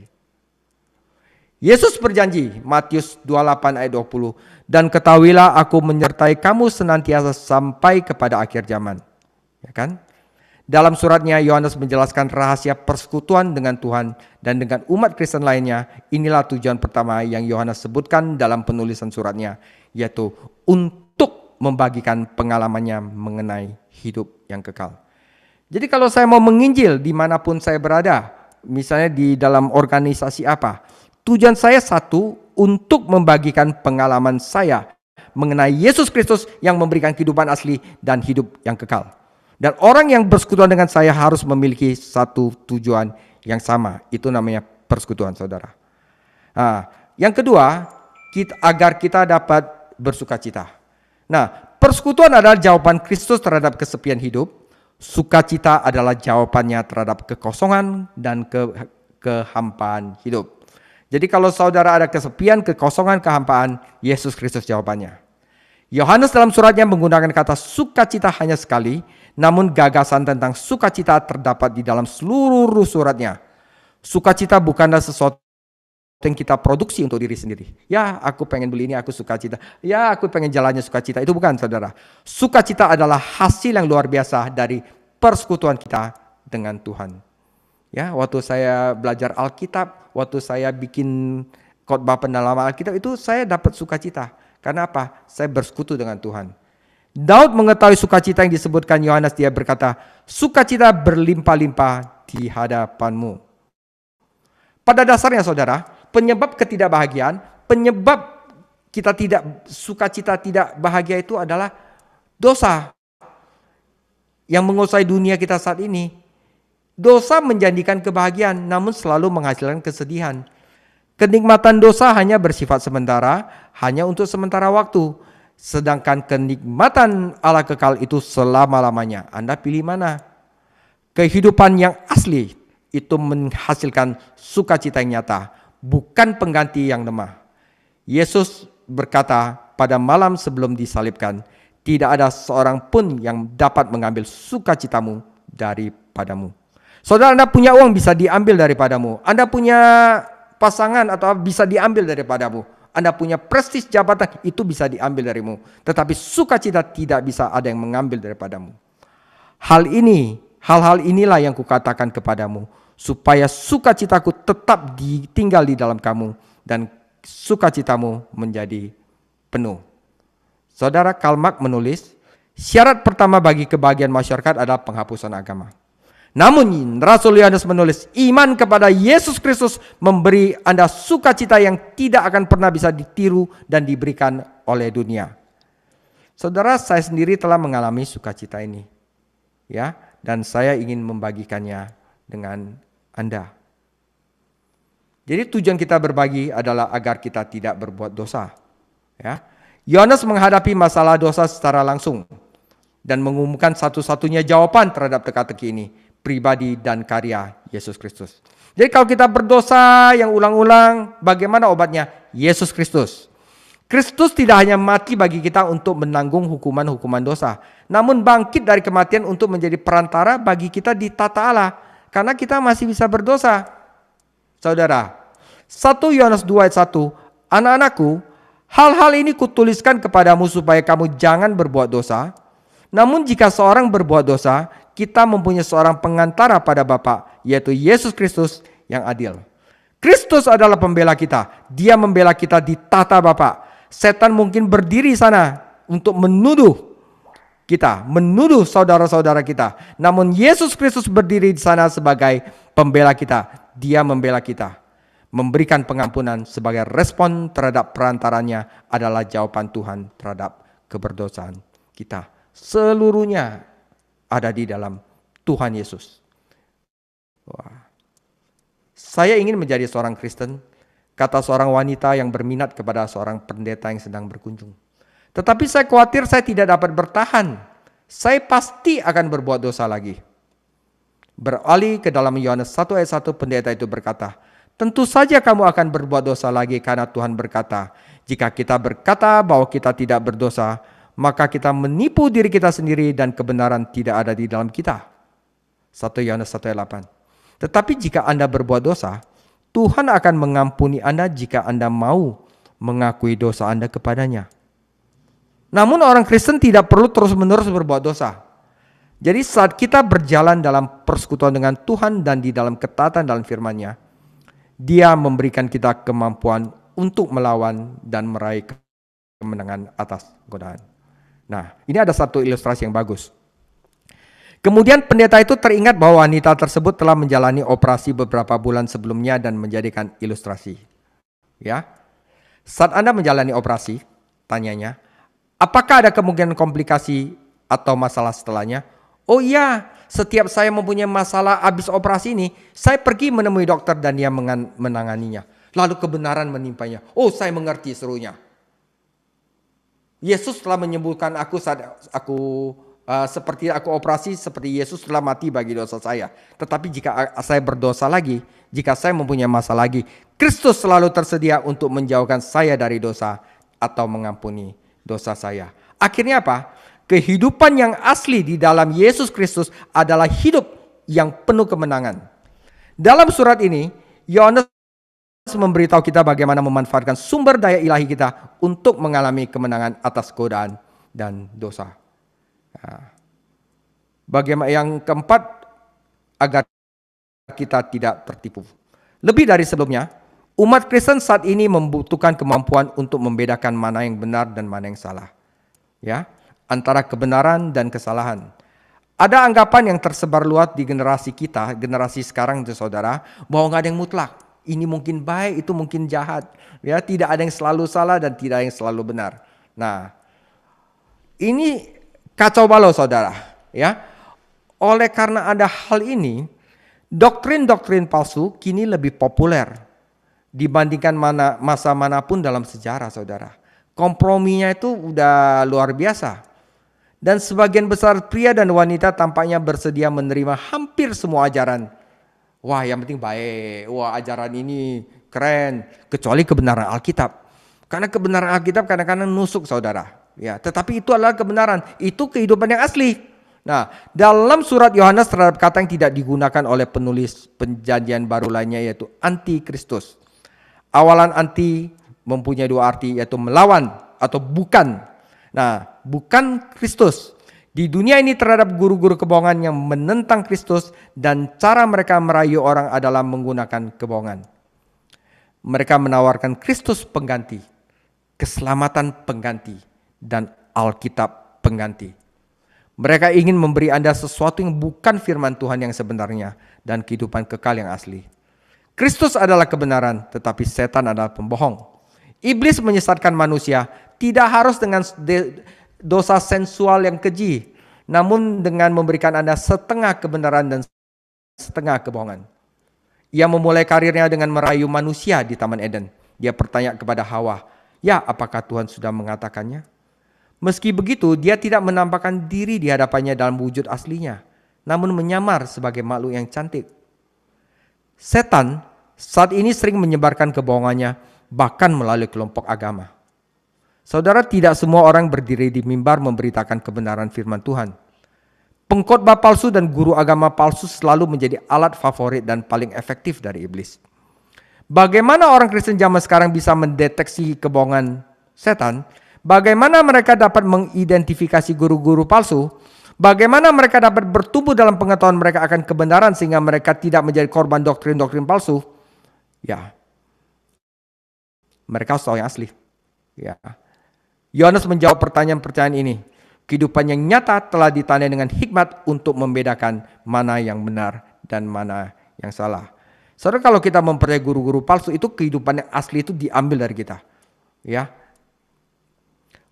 Yesus berjanji, Matius 28 ayat 20, dan ketahuilah aku menyertai kamu senantiasa sampai kepada akhir zaman. Ya kan? Dalam suratnya Yohanes menjelaskan rahasia persekutuan dengan Tuhan dan dengan umat Kristen lainnya. Inilah tujuan pertama yang Yohanes sebutkan dalam penulisan suratnya, yaitu untuk membagikan pengalamannya mengenai hidup yang kekal. Jadi kalau saya mau menginjil dimanapun saya berada, misalnya di dalam organisasi apa, tujuan saya satu, untuk membagikan pengalaman saya mengenai Yesus Kristus yang memberikan kehidupan asli dan hidup yang kekal. Dan orang yang bersekutuan dengan saya harus memiliki satu tujuan yang sama. Itu namanya persekutuan, saudara. Nah, yang kedua, agar kita dapat bersukacita. Nah, persekutuan adalah jawaban Kristus terhadap kesepian hidup. Sukacita adalah jawabannya terhadap kekosongan dan kehampaan hidup. Jadi kalau saudara ada kesepian, kekosongan, kehampaan, Yesus Kristus jawabannya. Yohanes dalam suratnya menggunakan kata sukacita hanya sekali, namun gagasan tentang sukacita terdapat di dalam seluruh suratnya. Sukacita bukanlah sesuatu yang kita produksi untuk diri sendiri. Ya, aku pengen beli ini, aku sukacita. Ya, aku pengen jalannya sukacita. Itu bukan, saudara. Sukacita adalah hasil yang luar biasa dari persekutuan kita dengan Tuhan. Ya, waktu saya belajar Alkitab, waktu saya bikin khotbah pendalaman Alkitab, itu saya dapat sukacita. Karena apa? Saya bersekutu dengan Tuhan. Daud mengetahui sukacita yang disebutkan Yohanes, dia berkata, sukacita berlimpah-limpah di hadapanmu. Pada dasarnya saudara, penyebab ketidakbahagiaan, penyebab kita tidak sukacita, tidak bahagia itu adalah dosa yang menguasai dunia kita saat ini. Dosa menjanjikan kebahagiaan, namun selalu menghasilkan kesedihan. Kenikmatan dosa hanya bersifat sementara, hanya untuk sementara waktu. Sedangkan kenikmatan Allah kekal itu selama-lamanya. Anda pilih mana? Kehidupan yang asli itu menghasilkan sukacita yang nyata, bukan pengganti yang lemah. Yesus berkata pada malam sebelum disalibkan, tidak ada seorang pun yang dapat mengambil sukacitamu daripadamu. Saudara, Anda punya uang bisa diambil daripadamu. Anda punya pasangan atau bisa diambil daripadamu. Anda punya prestis jabatan, itu bisa diambil darimu. Tetapi sukacita tidak bisa ada yang mengambil daripadamu. Hal-hal inilah yang kukatakan kepadamu, supaya sukacitaku tetap tinggal di dalam kamu, dan sukacitamu menjadi penuh. Saudara, Karl Marx menulis, syarat pertama bagi kebahagiaan masyarakat adalah penghapusan agama. Namun Rasul Yohanes menulis, iman kepada Yesus Kristus memberi Anda sukacita yang tidak akan pernah bisa ditiru dan diberikan oleh dunia. Saudara, saya sendiri telah mengalami sukacita ini. Ya, dan saya ingin membagikannya dengan Anda. Jadi tujuan kita berbagi adalah agar kita tidak berbuat dosa. Ya. Yohanes menghadapi masalah dosa secara langsung dan mengumumkan satu-satunya jawaban terhadap teka-teki ini, pribadi dan karya Yesus Kristus. Jadi kalau kita berdosa yang ulang-ulang, bagaimana obatnya? Yesus Kristus. Kristus tidak hanya mati bagi kita untuk menanggung hukuman-hukuman dosa, namun bangkit dari kematian untuk menjadi perantara bagi kita di tata Allah, karena kita masih bisa berdosa. Saudara, 1 Yohanes 2 ayat 1, anak-anakku, hal-hal ini kutuliskan kepadamu supaya kamu jangan berbuat dosa. Namun jika seorang berbuat dosa, kita mempunyai seorang pengantara pada Bapa, yaitu Yesus Kristus yang adil. Kristus adalah pembela kita. Dia membela kita di tata Bapa. Setan mungkin berdiri sana untuk menuduh kita, menuduh saudara-saudara kita. Namun Yesus Kristus berdiri di sana sebagai pembela kita. Dia membela kita. Memberikan pengampunan sebagai respon terhadap perantaranya adalah jawaban Tuhan terhadap keberdosaan kita. Seluruhnya ada di dalam Tuhan Yesus. Wah. Saya ingin menjadi seorang Kristen, kata seorang wanita yang berminat kepada seorang pendeta yang sedang berkunjung. Tetapi saya khawatir saya tidak dapat bertahan. Saya pasti akan berbuat dosa lagi. Beralih ke dalam Yohanes 1 ayat 1, pendeta itu berkata, tentu saja kamu akan berbuat dosa lagi karena Tuhan berkata, jika kita berkata bahwa kita tidak berdosa, maka kita menipu diri kita sendiri dan kebenaran tidak ada di dalam kita. 1 Yohanes 1 ayat 8. Tetapi jika Anda berbuat dosa, Tuhan akan mengampuni Anda jika Anda mau mengakui dosa Anda kepadanya. Namun orang Kristen tidak perlu terus-menerus berbuat dosa. Jadi saat kita berjalan dalam persekutuan dengan Tuhan dan di dalam ketaatan dalam firman-Nya, Dia memberikan kita kemampuan untuk melawan dan meraih kemenangan atas godaan. Nah, ini ada satu ilustrasi yang bagus. Kemudian pendeta itu teringat bahwa wanita tersebut telah menjalani operasi beberapa bulan sebelumnya dan menjadikan ilustrasi. Ya, saat Anda menjalani operasi, tanyanya, apakah ada kemungkinan komplikasi atau masalah setelahnya? Oh iya, setiap saya mempunyai masalah habis operasi ini, saya pergi menemui dokter dan dia menanganinya. Lalu kebenaran menimpanya. Oh, saya mengerti serunya. Yesus telah menyembuhkan aku saat seperti aku operasi, seperti Yesus telah mati bagi dosa saya. Tetapi jika saya berdosa lagi, jika saya mempunyai masalah lagi, Kristus selalu tersedia untuk menjauhkan saya dari dosa atau mengampuni dosa saya. Akhirnya apa? Kehidupan yang asli di dalam Yesus Kristus adalah hidup yang penuh kemenangan. Dalam surat ini, Yohanes memberitahu kita bagaimana memanfaatkan sumber daya ilahi kita untuk mengalami kemenangan atas godaan dan dosa. Nah, bagaimana yang keempat, agar kita tidak tertipu. Lebih dari sebelumnya, umat Kristen saat ini membutuhkan kemampuan untuk membedakan mana yang benar dan mana yang salah. Ya, antara kebenaran dan kesalahan. Ada anggapan yang tersebar luas di generasi kita, generasi sekarang itu saudara, bahwa nggak ada yang mutlak. Ini mungkin baik, itu mungkin jahat. Ya, tidak ada yang selalu salah dan tidak ada yang selalu benar. Nah, ini kacau balau saudara. Ya, oleh karena ada hal ini, doktrin-doktrin palsu kini lebih populer dibandingkan masa manapun dalam sejarah saudara. Komprominya itu udah luar biasa. Dan sebagian besar pria dan wanita tampaknya bersedia menerima hampir semua ajaran. Wah, yang penting baik. Wah, ajaran ini keren. Kecuali kebenaran Alkitab. Karena kebenaran Alkitab kadang-kadang nusuk saudara. Ya, tetapi itu adalah kebenaran. Itu kehidupan yang asli. Nah, dalam surat Yohanes terhadap kata yang tidak digunakan oleh penulis perjanjian baru lainnya yaitu anti-Kristus. Awalan anti mempunyai dua arti yaitu melawan atau bukan. Nah, bukan Kristus. Di dunia ini terhadap guru-guru kebohongan yang menentang Kristus dan cara mereka merayu orang adalah menggunakan kebohongan. Mereka menawarkan Kristus pengganti, keselamatan pengganti, dan Alkitab pengganti. Mereka ingin memberi Anda sesuatu yang bukan firman Tuhan yang sebenarnya dan kehidupan kekal yang asli. Kristus adalah kebenaran, tetapi setan adalah pembohong. Iblis menyesatkan manusia tidak harus dengan dosa sensual yang keji, namun dengan memberikan Anda setengah kebenaran dan setengah kebohongan. Ia memulai karirnya dengan merayu manusia di Taman Eden. Dia bertanya kepada Hawa, "Ya, apakah Tuhan sudah mengatakannya?" Meski begitu, dia tidak menampakkan diri di hadapannya dalam wujud aslinya, namun menyamar sebagai makhluk yang cantik. Setan saat ini sering menyebarkan kebohongannya, bahkan melalui kelompok agama. Saudara, tidak semua orang berdiri di mimbar memberitakan kebenaran firman Tuhan. Pengkhotbah palsu dan guru agama palsu selalu menjadi alat favorit dan paling efektif dari iblis. Bagaimana orang Kristen zaman sekarang bisa mendeteksi kebohongan setan? Bagaimana mereka dapat mengidentifikasi guru-guru palsu? Bagaimana mereka dapat bertumbuh dalam pengetahuan mereka akan kebenaran sehingga mereka tidak menjadi korban doktrin-doktrin palsu? Ya, mereka harus tahu yang asli. Ya, Yohanes menjawab pertanyaan-pertanyaan ini. Kehidupan yang nyata telah ditandai dengan hikmat untuk membedakan mana yang benar dan mana yang salah. Saudara, kalau kita mempercayai guru-guru palsu, itu kehidupan yang asli itu diambil dari kita. Ya,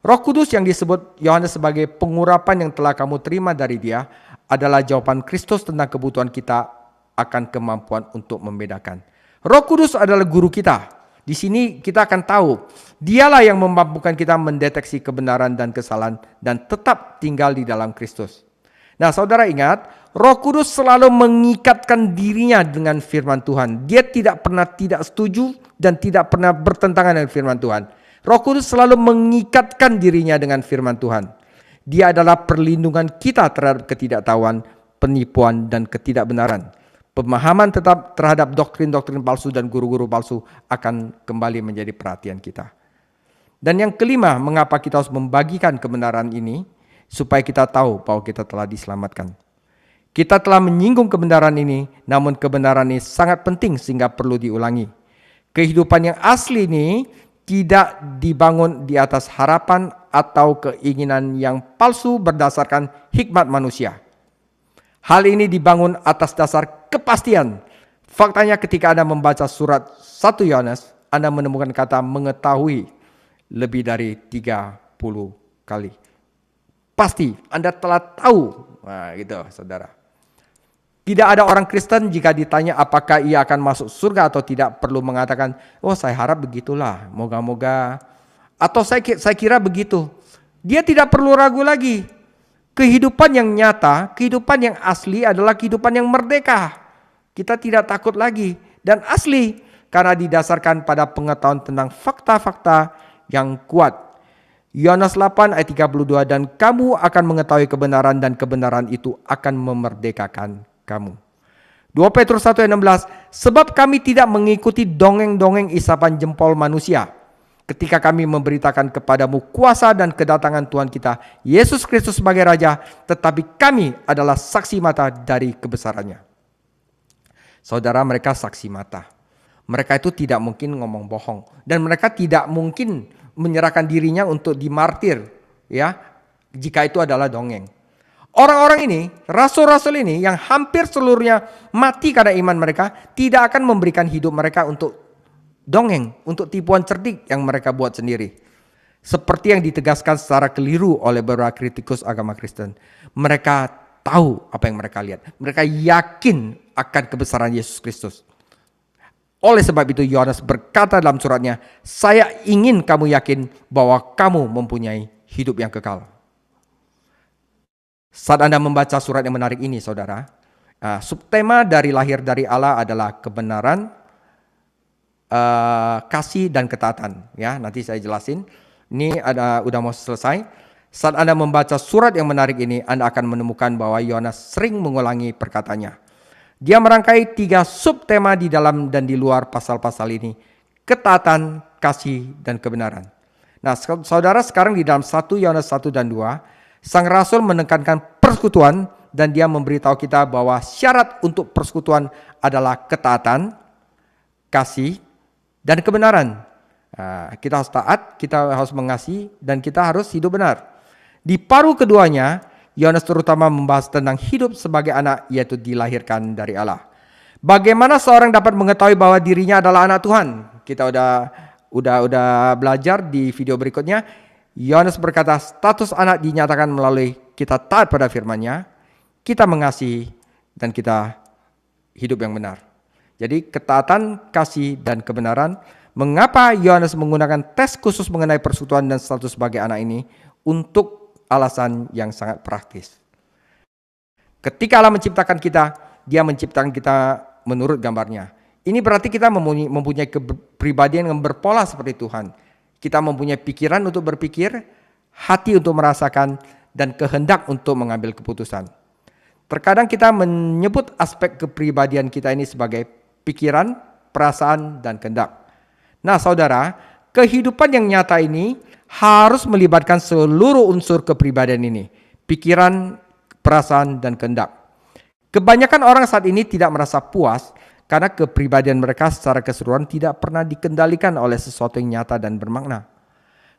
Roh Kudus yang disebut Yohanes sebagai pengurapan yang telah kamu terima dari Dia adalah jawaban Kristus tentang kebutuhan kita akan kemampuan untuk membedakan. Roh Kudus adalah guru kita. Di sini kita akan tahu, Dialah yang memampukan kita mendeteksi kebenaran dan kesalahan dan tetap tinggal di dalam Kristus. Nah, saudara ingat, Roh Kudus selalu mengikatkan dirinya dengan firman Tuhan. Dia tidak pernah tidak setuju dan tidak pernah bertentangan dengan firman Tuhan. Roh Kudus selalu mengikatkan dirinya dengan firman Tuhan. Dia adalah perlindungan kita terhadap ketidaktahuan, penipuan, dan ketidakbenaran. Pemahaman tetap terhadap doktrin-doktrin palsu dan guru-guru palsu akan kembali menjadi perhatian kita. Dan yang kelima, mengapa kita harus membagikan kebenaran ini? Supaya kita tahu bahwa kita telah diselamatkan. Kita telah menyinggung kebenaran ini, namun kebenaran ini sangat penting sehingga perlu diulangi. Kehidupan yang asli ini tidak dibangun di atas harapan atau keinginan yang palsu berdasarkan hikmat manusia. Hal ini dibangun atas dasar kepastian. Faktanya ketika Anda membaca surat 1 Yohanes, Anda menemukan kata mengetahui lebih dari 30 kali. Pasti Anda telah tahu. Nah, gitu, saudara. Tidak ada orang Kristen jika ditanya apakah ia akan masuk surga atau tidak perlu mengatakan, oh saya harap begitulah, moga-moga. Atau saya kira begitu. Dia tidak perlu ragu lagi. Kehidupan yang nyata, kehidupan yang asli adalah kehidupan yang merdeka. Kita tidak takut lagi dan asli karena didasarkan pada pengetahuan tentang fakta-fakta yang kuat. Yohanes 8 ayat 32, dan kamu akan mengetahui kebenaran dan kebenaran itu akan memerdekakan kamu. 2 Petrus 1 ayat 16, sebab kami tidak mengikuti dongeng-dongeng isapan jempol manusia ketika kami memberitakan kepadamu kuasa dan kedatangan Tuhan kita Yesus Kristus sebagai Raja, tetapi kami adalah saksi mata dari kebesarannya. Saudara, mereka saksi mata. Mereka itu tidak mungkin ngomong bohong dan mereka tidak mungkin menyerahkan dirinya untuk dimartir, ya, jika itu adalah dongeng. Orang-orang ini, rasul-rasul ini yang hampir seluruhnya mati karena iman mereka, tidak akan memberikan hidup mereka untuk dongeng, untuk tipuan cerdik yang mereka buat sendiri. Seperti yang ditegaskan secara keliru oleh beberapa kritikus agama Kristen. Mereka tahu apa yang mereka lihat. Mereka yakin akan kebesaran Yesus Kristus. Oleh sebab itu Yohanes berkata dalam suratnya, saya ingin kamu yakin bahwa kamu mempunyai hidup yang kekal. Saat Anda membaca surat yang menarik ini, saudara, subtema dari lahir dari Allah adalah kebenaran, kasih dan ketaatan. Ya, nanti saya jelasin. Ini udah mau selesai. Saat Anda membaca surat yang menarik ini, Anda akan menemukan bahwa Yohanes sering mengulangi perkataannya. Dia merangkai 3 subtema di dalam dan di luar pasal-pasal ini. Ketaatan, kasih, dan kebenaran. Nah, saudara, sekarang di dalam 1 Yohanes 1 dan 2, Sang Rasul menekankan persekutuan dan dia memberitahu kita bahwa syarat untuk persekutuan adalah ketaatan, kasih, dan kebenaran. Kita harus taat, kita harus mengasihi, dan kita harus hidup benar. Di paruh keduanya, Yohanes terutama membahas tentang hidup sebagai anak, yaitu dilahirkan dari Allah. Bagaimana seorang dapat mengetahui bahwa dirinya adalah anak Tuhan? Kita udah belajar di video berikutnya. Yohanes berkata, status anak dinyatakan melalui kita taat pada firman-Nya, kita mengasihi, dan kita hidup yang benar. Jadi ketaatan, kasih, dan kebenaran. Mengapa Yohanes menggunakan tes khusus mengenai persekutuan dan status sebagai anak ini? Untuk alasan yang sangat praktis. Ketika Allah menciptakan kita, Dia menciptakan kita menurut gambar-Nya. Ini berarti kita mempunyai kepribadian yang berpola seperti Tuhan. Kita mempunyai pikiran untuk berpikir, hati untuk merasakan, dan kehendak untuk mengambil keputusan. Terkadang kita menyebut aspek kepribadian kita ini sebagai pikiran, perasaan, dan kehendak. Nah saudara, kehidupan yang nyata ini harus melibatkan seluruh unsur kepribadian ini. Pikiran, perasaan, dan kehendak. Kebanyakan orang saat ini tidak merasa puas karena kepribadian mereka secara keseluruhan tidak pernah dikendalikan oleh sesuatu yang nyata dan bermakna.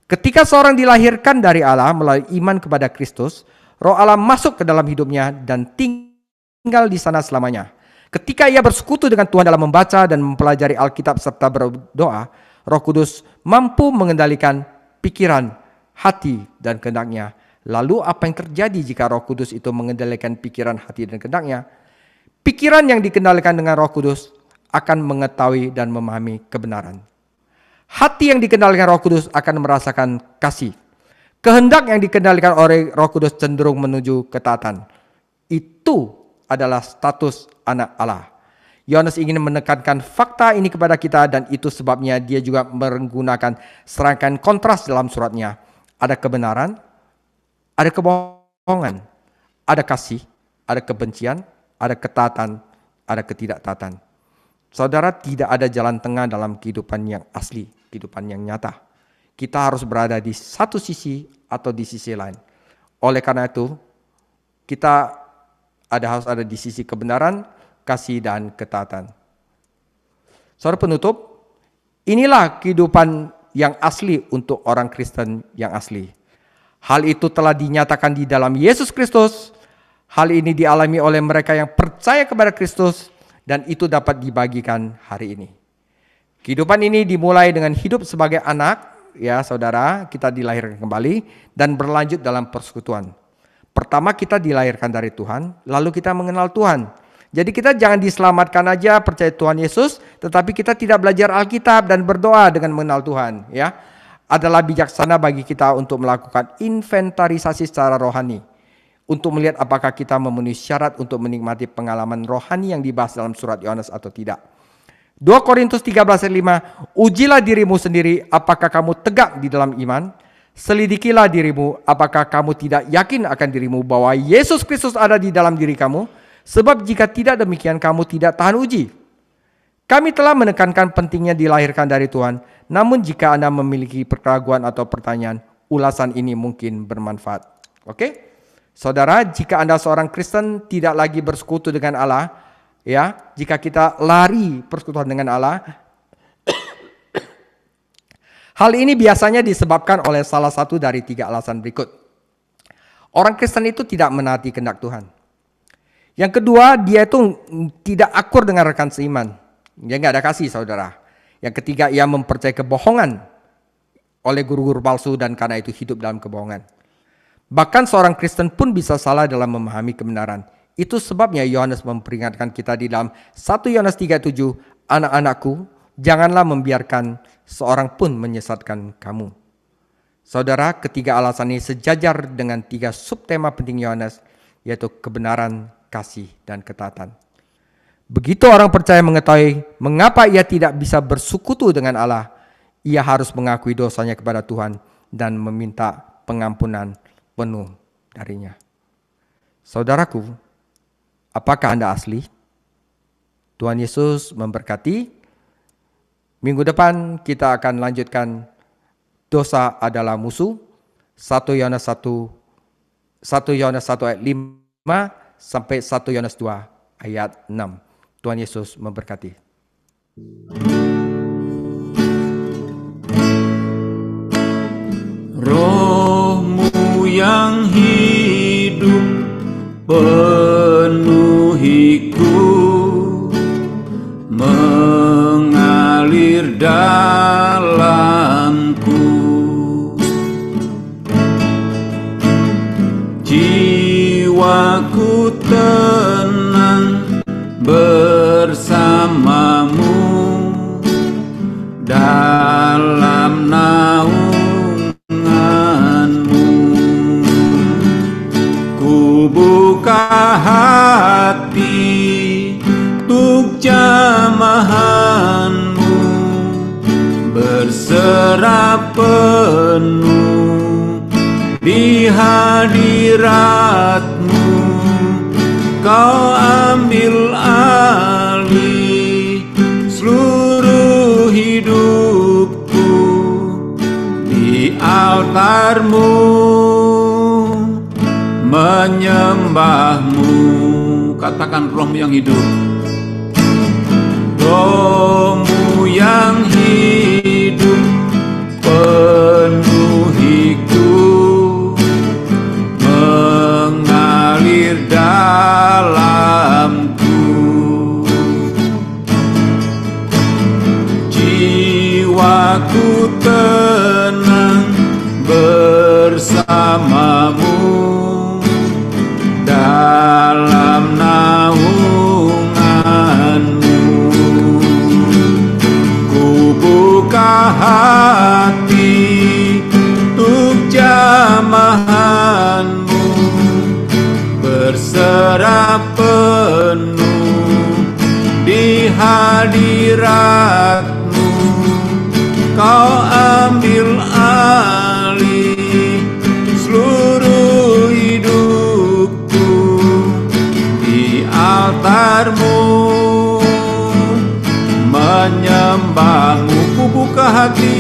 Ketika seorang dilahirkan dari Allah melalui iman kepada Kristus, Roh Allah masuk ke dalam hidupnya dan tinggal di sana selamanya. Ketika ia bersekutu dengan Tuhan dalam membaca dan mempelajari Alkitab serta berdoa, Roh Kudus mampu mengendalikan pikiran, hati, dan kehendaknya. Lalu apa yang terjadi jika Roh Kudus itu mengendalikan pikiran, hati, dan kehendaknya? Pikiran yang dikendalikan dengan Roh Kudus akan mengetahui dan memahami kebenaran. Hati yang dikendalikan Roh Kudus akan merasakan kasih. Kehendak yang dikendalikan oleh Roh Kudus cenderung menuju ketaatan. Itu adalah status anak Allah. Yohanes ingin menekankan fakta ini kepada kita, dan itu sebabnya dia juga menggunakan serangkaian kontras dalam suratnya. Ada kebenaran, ada kebohongan, ada kasih, ada kebencian, ada ketaatan, ada ketidaktaatan. Saudara, tidak ada jalan tengah dalam kehidupan yang asli, kehidupan yang nyata. Kita harus berada di satu sisi atau di sisi lain. Oleh karena itu, kita harus ada di sisi kebenaran, kasih, dan ketaatan. Saudara penutup, inilah kehidupan yang asli untuk orang Kristen yang asli. Hal itu telah dinyatakan di dalam Yesus Kristus. Hal ini dialami oleh mereka yang percaya kepada Kristus, dan itu dapat dibagikan hari ini. Kehidupan ini dimulai dengan hidup sebagai anak, ya saudara, kita dilahirkan kembali dan berlanjut dalam persekutuan. Pertama kita dilahirkan dari Tuhan, lalu kita mengenal Tuhan. Jadi kita jangan diselamatkan aja percaya Tuhan Yesus, tetapi kita tidak belajar Alkitab dan berdoa dengan mengenal Tuhan. Ya, adalah bijaksana bagi kita untuk melakukan inventarisasi secara rohani, untuk melihat apakah kita memenuhi syarat untuk menikmati pengalaman rohani yang dibahas dalam surat Yohanes atau tidak. 2 Korintus 13:5, ujilah dirimu sendiri apakah kamu tegak di dalam iman. Selidikilah dirimu apakah kamu tidak yakin akan dirimu bahwa Yesus Kristus ada di dalam diri kamu. Sebab jika tidak demikian kamu tidak tahan uji. Kami telah menekankan pentingnya dilahirkan dari Tuhan. Namun jika Anda memiliki keraguan atau pertanyaan, ulasan ini mungkin bermanfaat. Oke? Saudara, jika Anda seorang Kristen tidak lagi bersekutu dengan Allah, ya, jika kita lari persekutuan dengan Allah, hal ini biasanya disebabkan oleh salah satu dari 3 alasan berikut. Orang Kristen itu tidak menaati kehendak Tuhan. Yang kedua, dia itu tidak akur dengan rekan seiman. Dia nggak ada kasih, saudara. Yang ketiga, ia mempercayai kebohongan oleh guru-guru palsu dan karena itu hidup dalam kebohongan. Bahkan seorang Kristen pun bisa salah dalam memahami kebenaran. Itu sebabnya Yohanes memperingatkan kita di dalam 1 Yohanes 3:7, anak-anakku, janganlah membiarkan seorang pun menyesatkan kamu. Saudara, ketiga alasan ini sejajar dengan 3 subtema penting Yohanes, yaitu kebenaran, kasih, dan ketaatan. Begitu orang percaya mengetahui mengapa ia tidak bisa bersekutu dengan Allah, ia harus mengakui dosanya kepada Tuhan dan meminta pengampunan penuh darinya. Saudaraku, apakah Anda asli? Tuhan Yesus memberkati. Minggu depan kita akan lanjutkan dosa adalah musuh. 1 Yohanes 1 ayat 5 sampai 1 Yohanes 2 ayat 6. Tuhan Yesus memberkati. Rohmu yang hidup dalamku. Jiwaku tenang bersamamu dalam naunganmu. Ku buka hati untuk jamahanmu, berserah penuh di hadiratmu. Kau ambil alih seluruh hidupku di altarmu, menyembahmu. Katakan rohmu yang hidup, rohmu yang hidup penuhiku, mengalir dalamku. Jiwaku tenang bersamamu dalam naunganmu. Ku buka hati untuk jamahanmu, berserah penuh di hadiratmu. Kau ambil alih seluruh hidupku di altarmu, menyembahmu. Ku buka hati,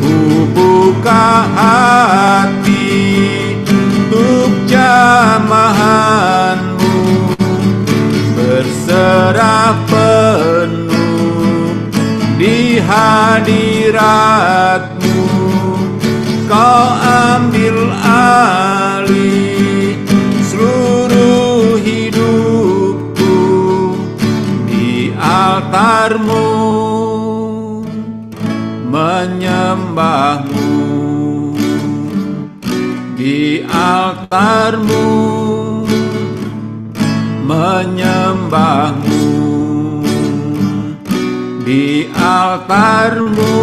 ku buka hati untuk jamahanmu, berserah penuh di hadiratmu. Kau ambil alih seluruh hidupku di altarmu, menyembahmu di altarmu, menyembahmu di altarmu,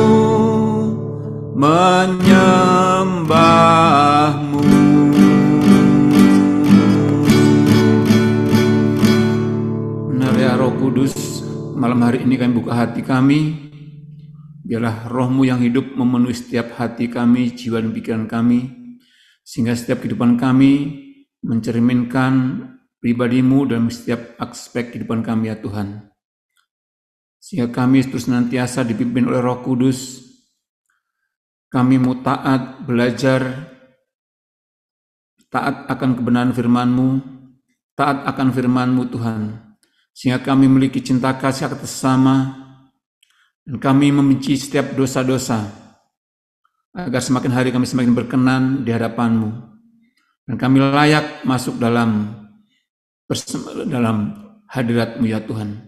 menyembahmu. Benar ya Roh Kudus, malam hari ini kami buka hati kami. Biarlah rohmu yang hidup memenuhi setiap hati kami, jiwa dan pikiran kami, sehingga setiap kehidupan kami mencerminkan pribadimu dalam setiap aspek kehidupan kami ya Tuhan. Sehingga kami terus senantiasa dipimpin oleh Roh Kudus. Kami mau taat, belajar, taat akan kebenaran firman-Mu, taat akan firman-Mu Tuhan. Sehingga kami memiliki cinta kasih atas sesama, dan kami membenci setiap dosa-dosa, agar semakin hari kami semakin berkenan di hadapan-Mu. Dan kami layak masuk dalam hadirat-Mu ya Tuhan.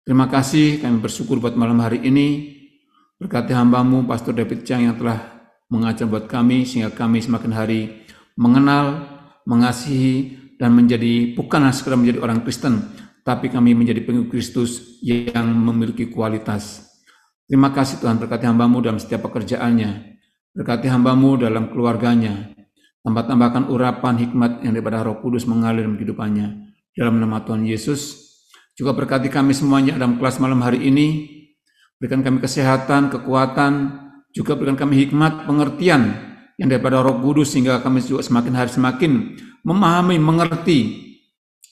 Terima kasih, kami bersyukur buat malam hari ini. Berkati hamba-Mu, Pastor David Chang yang telah mengajar buat kami, sehingga kami semakin hari mengenal, mengasihi, dan bukan sekedar menjadi orang Kristen, tapi kami menjadi pengikut Kristus yang memiliki kualitas. Terima kasih Tuhan, berkati hamba-Mu dalam setiap pekerjaannya, berkati hamba-Mu dalam keluarganya, tambah-tambahkan urapan hikmat yang daripada Roh Kudus mengalir dalam kehidupannya. Dalam nama Tuhan Yesus, juga berkati kami semuanya dalam kelas malam hari ini, berikan kami kesehatan, kekuatan, juga berikan kami hikmat, pengertian yang daripada Roh Kudus, sehingga kami juga semakin hari semakin memahami, mengerti,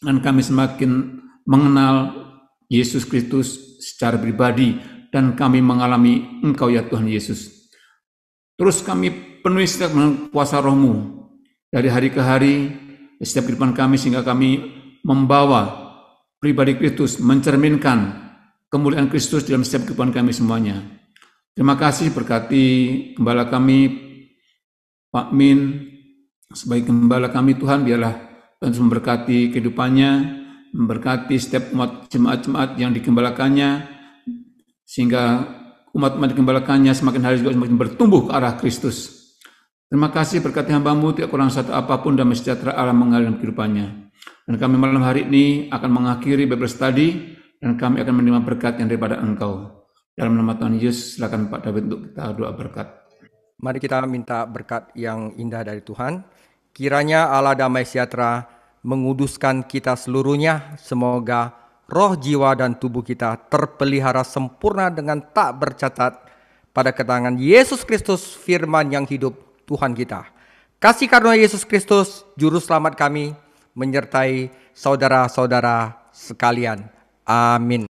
dan kami semakin mengenal Yesus Kristus secara pribadi, dan kami mengalami Engkau ya Tuhan Yesus. Terus kami penuhi setiap dengan kuasa Roh-Mu dari hari ke hari, setiap kehidupan kami, sehingga kami membawa pribadi Kristus, mencerminkan kemuliaan Kristus dalam setiap kehidupan kami semuanya. Terima kasih, berkati gembala kami, Pak Min, sebagai gembala kami Tuhan, biarlah Tuhan memberkati kehidupannya, memberkati setiap umat jemaat-jemaat yang digembalakannya, sehingga umat-umat dikembalikannya semakin hari juga semakin bertumbuh ke arah Kristus. Terima kasih berkati hamba-Mu, tidak kurang satu apapun, dan sejahtera Allah mengalir dalam kehidupannya. Dan kami malam hari ini akan mengakhiri Bible Study, dan kami akan menerima berkat yang daripada Engkau. Dalam nama Tuhan Yesus, silakan Pak David untuk kita doa berkat. Mari kita minta berkat yang indah dari Tuhan. Kiranya Allah damai sejahtera menguduskan kita seluruhnya. Semoga roh, jiwa, dan tubuh kita terpelihara sempurna dengan tak bercacat pada kedatangan Yesus Kristus, firman yang hidup Tuhan kita. Kasih karunia Yesus Kristus, Juru Selamat kami, menyertai saudara-saudara sekalian. Amin.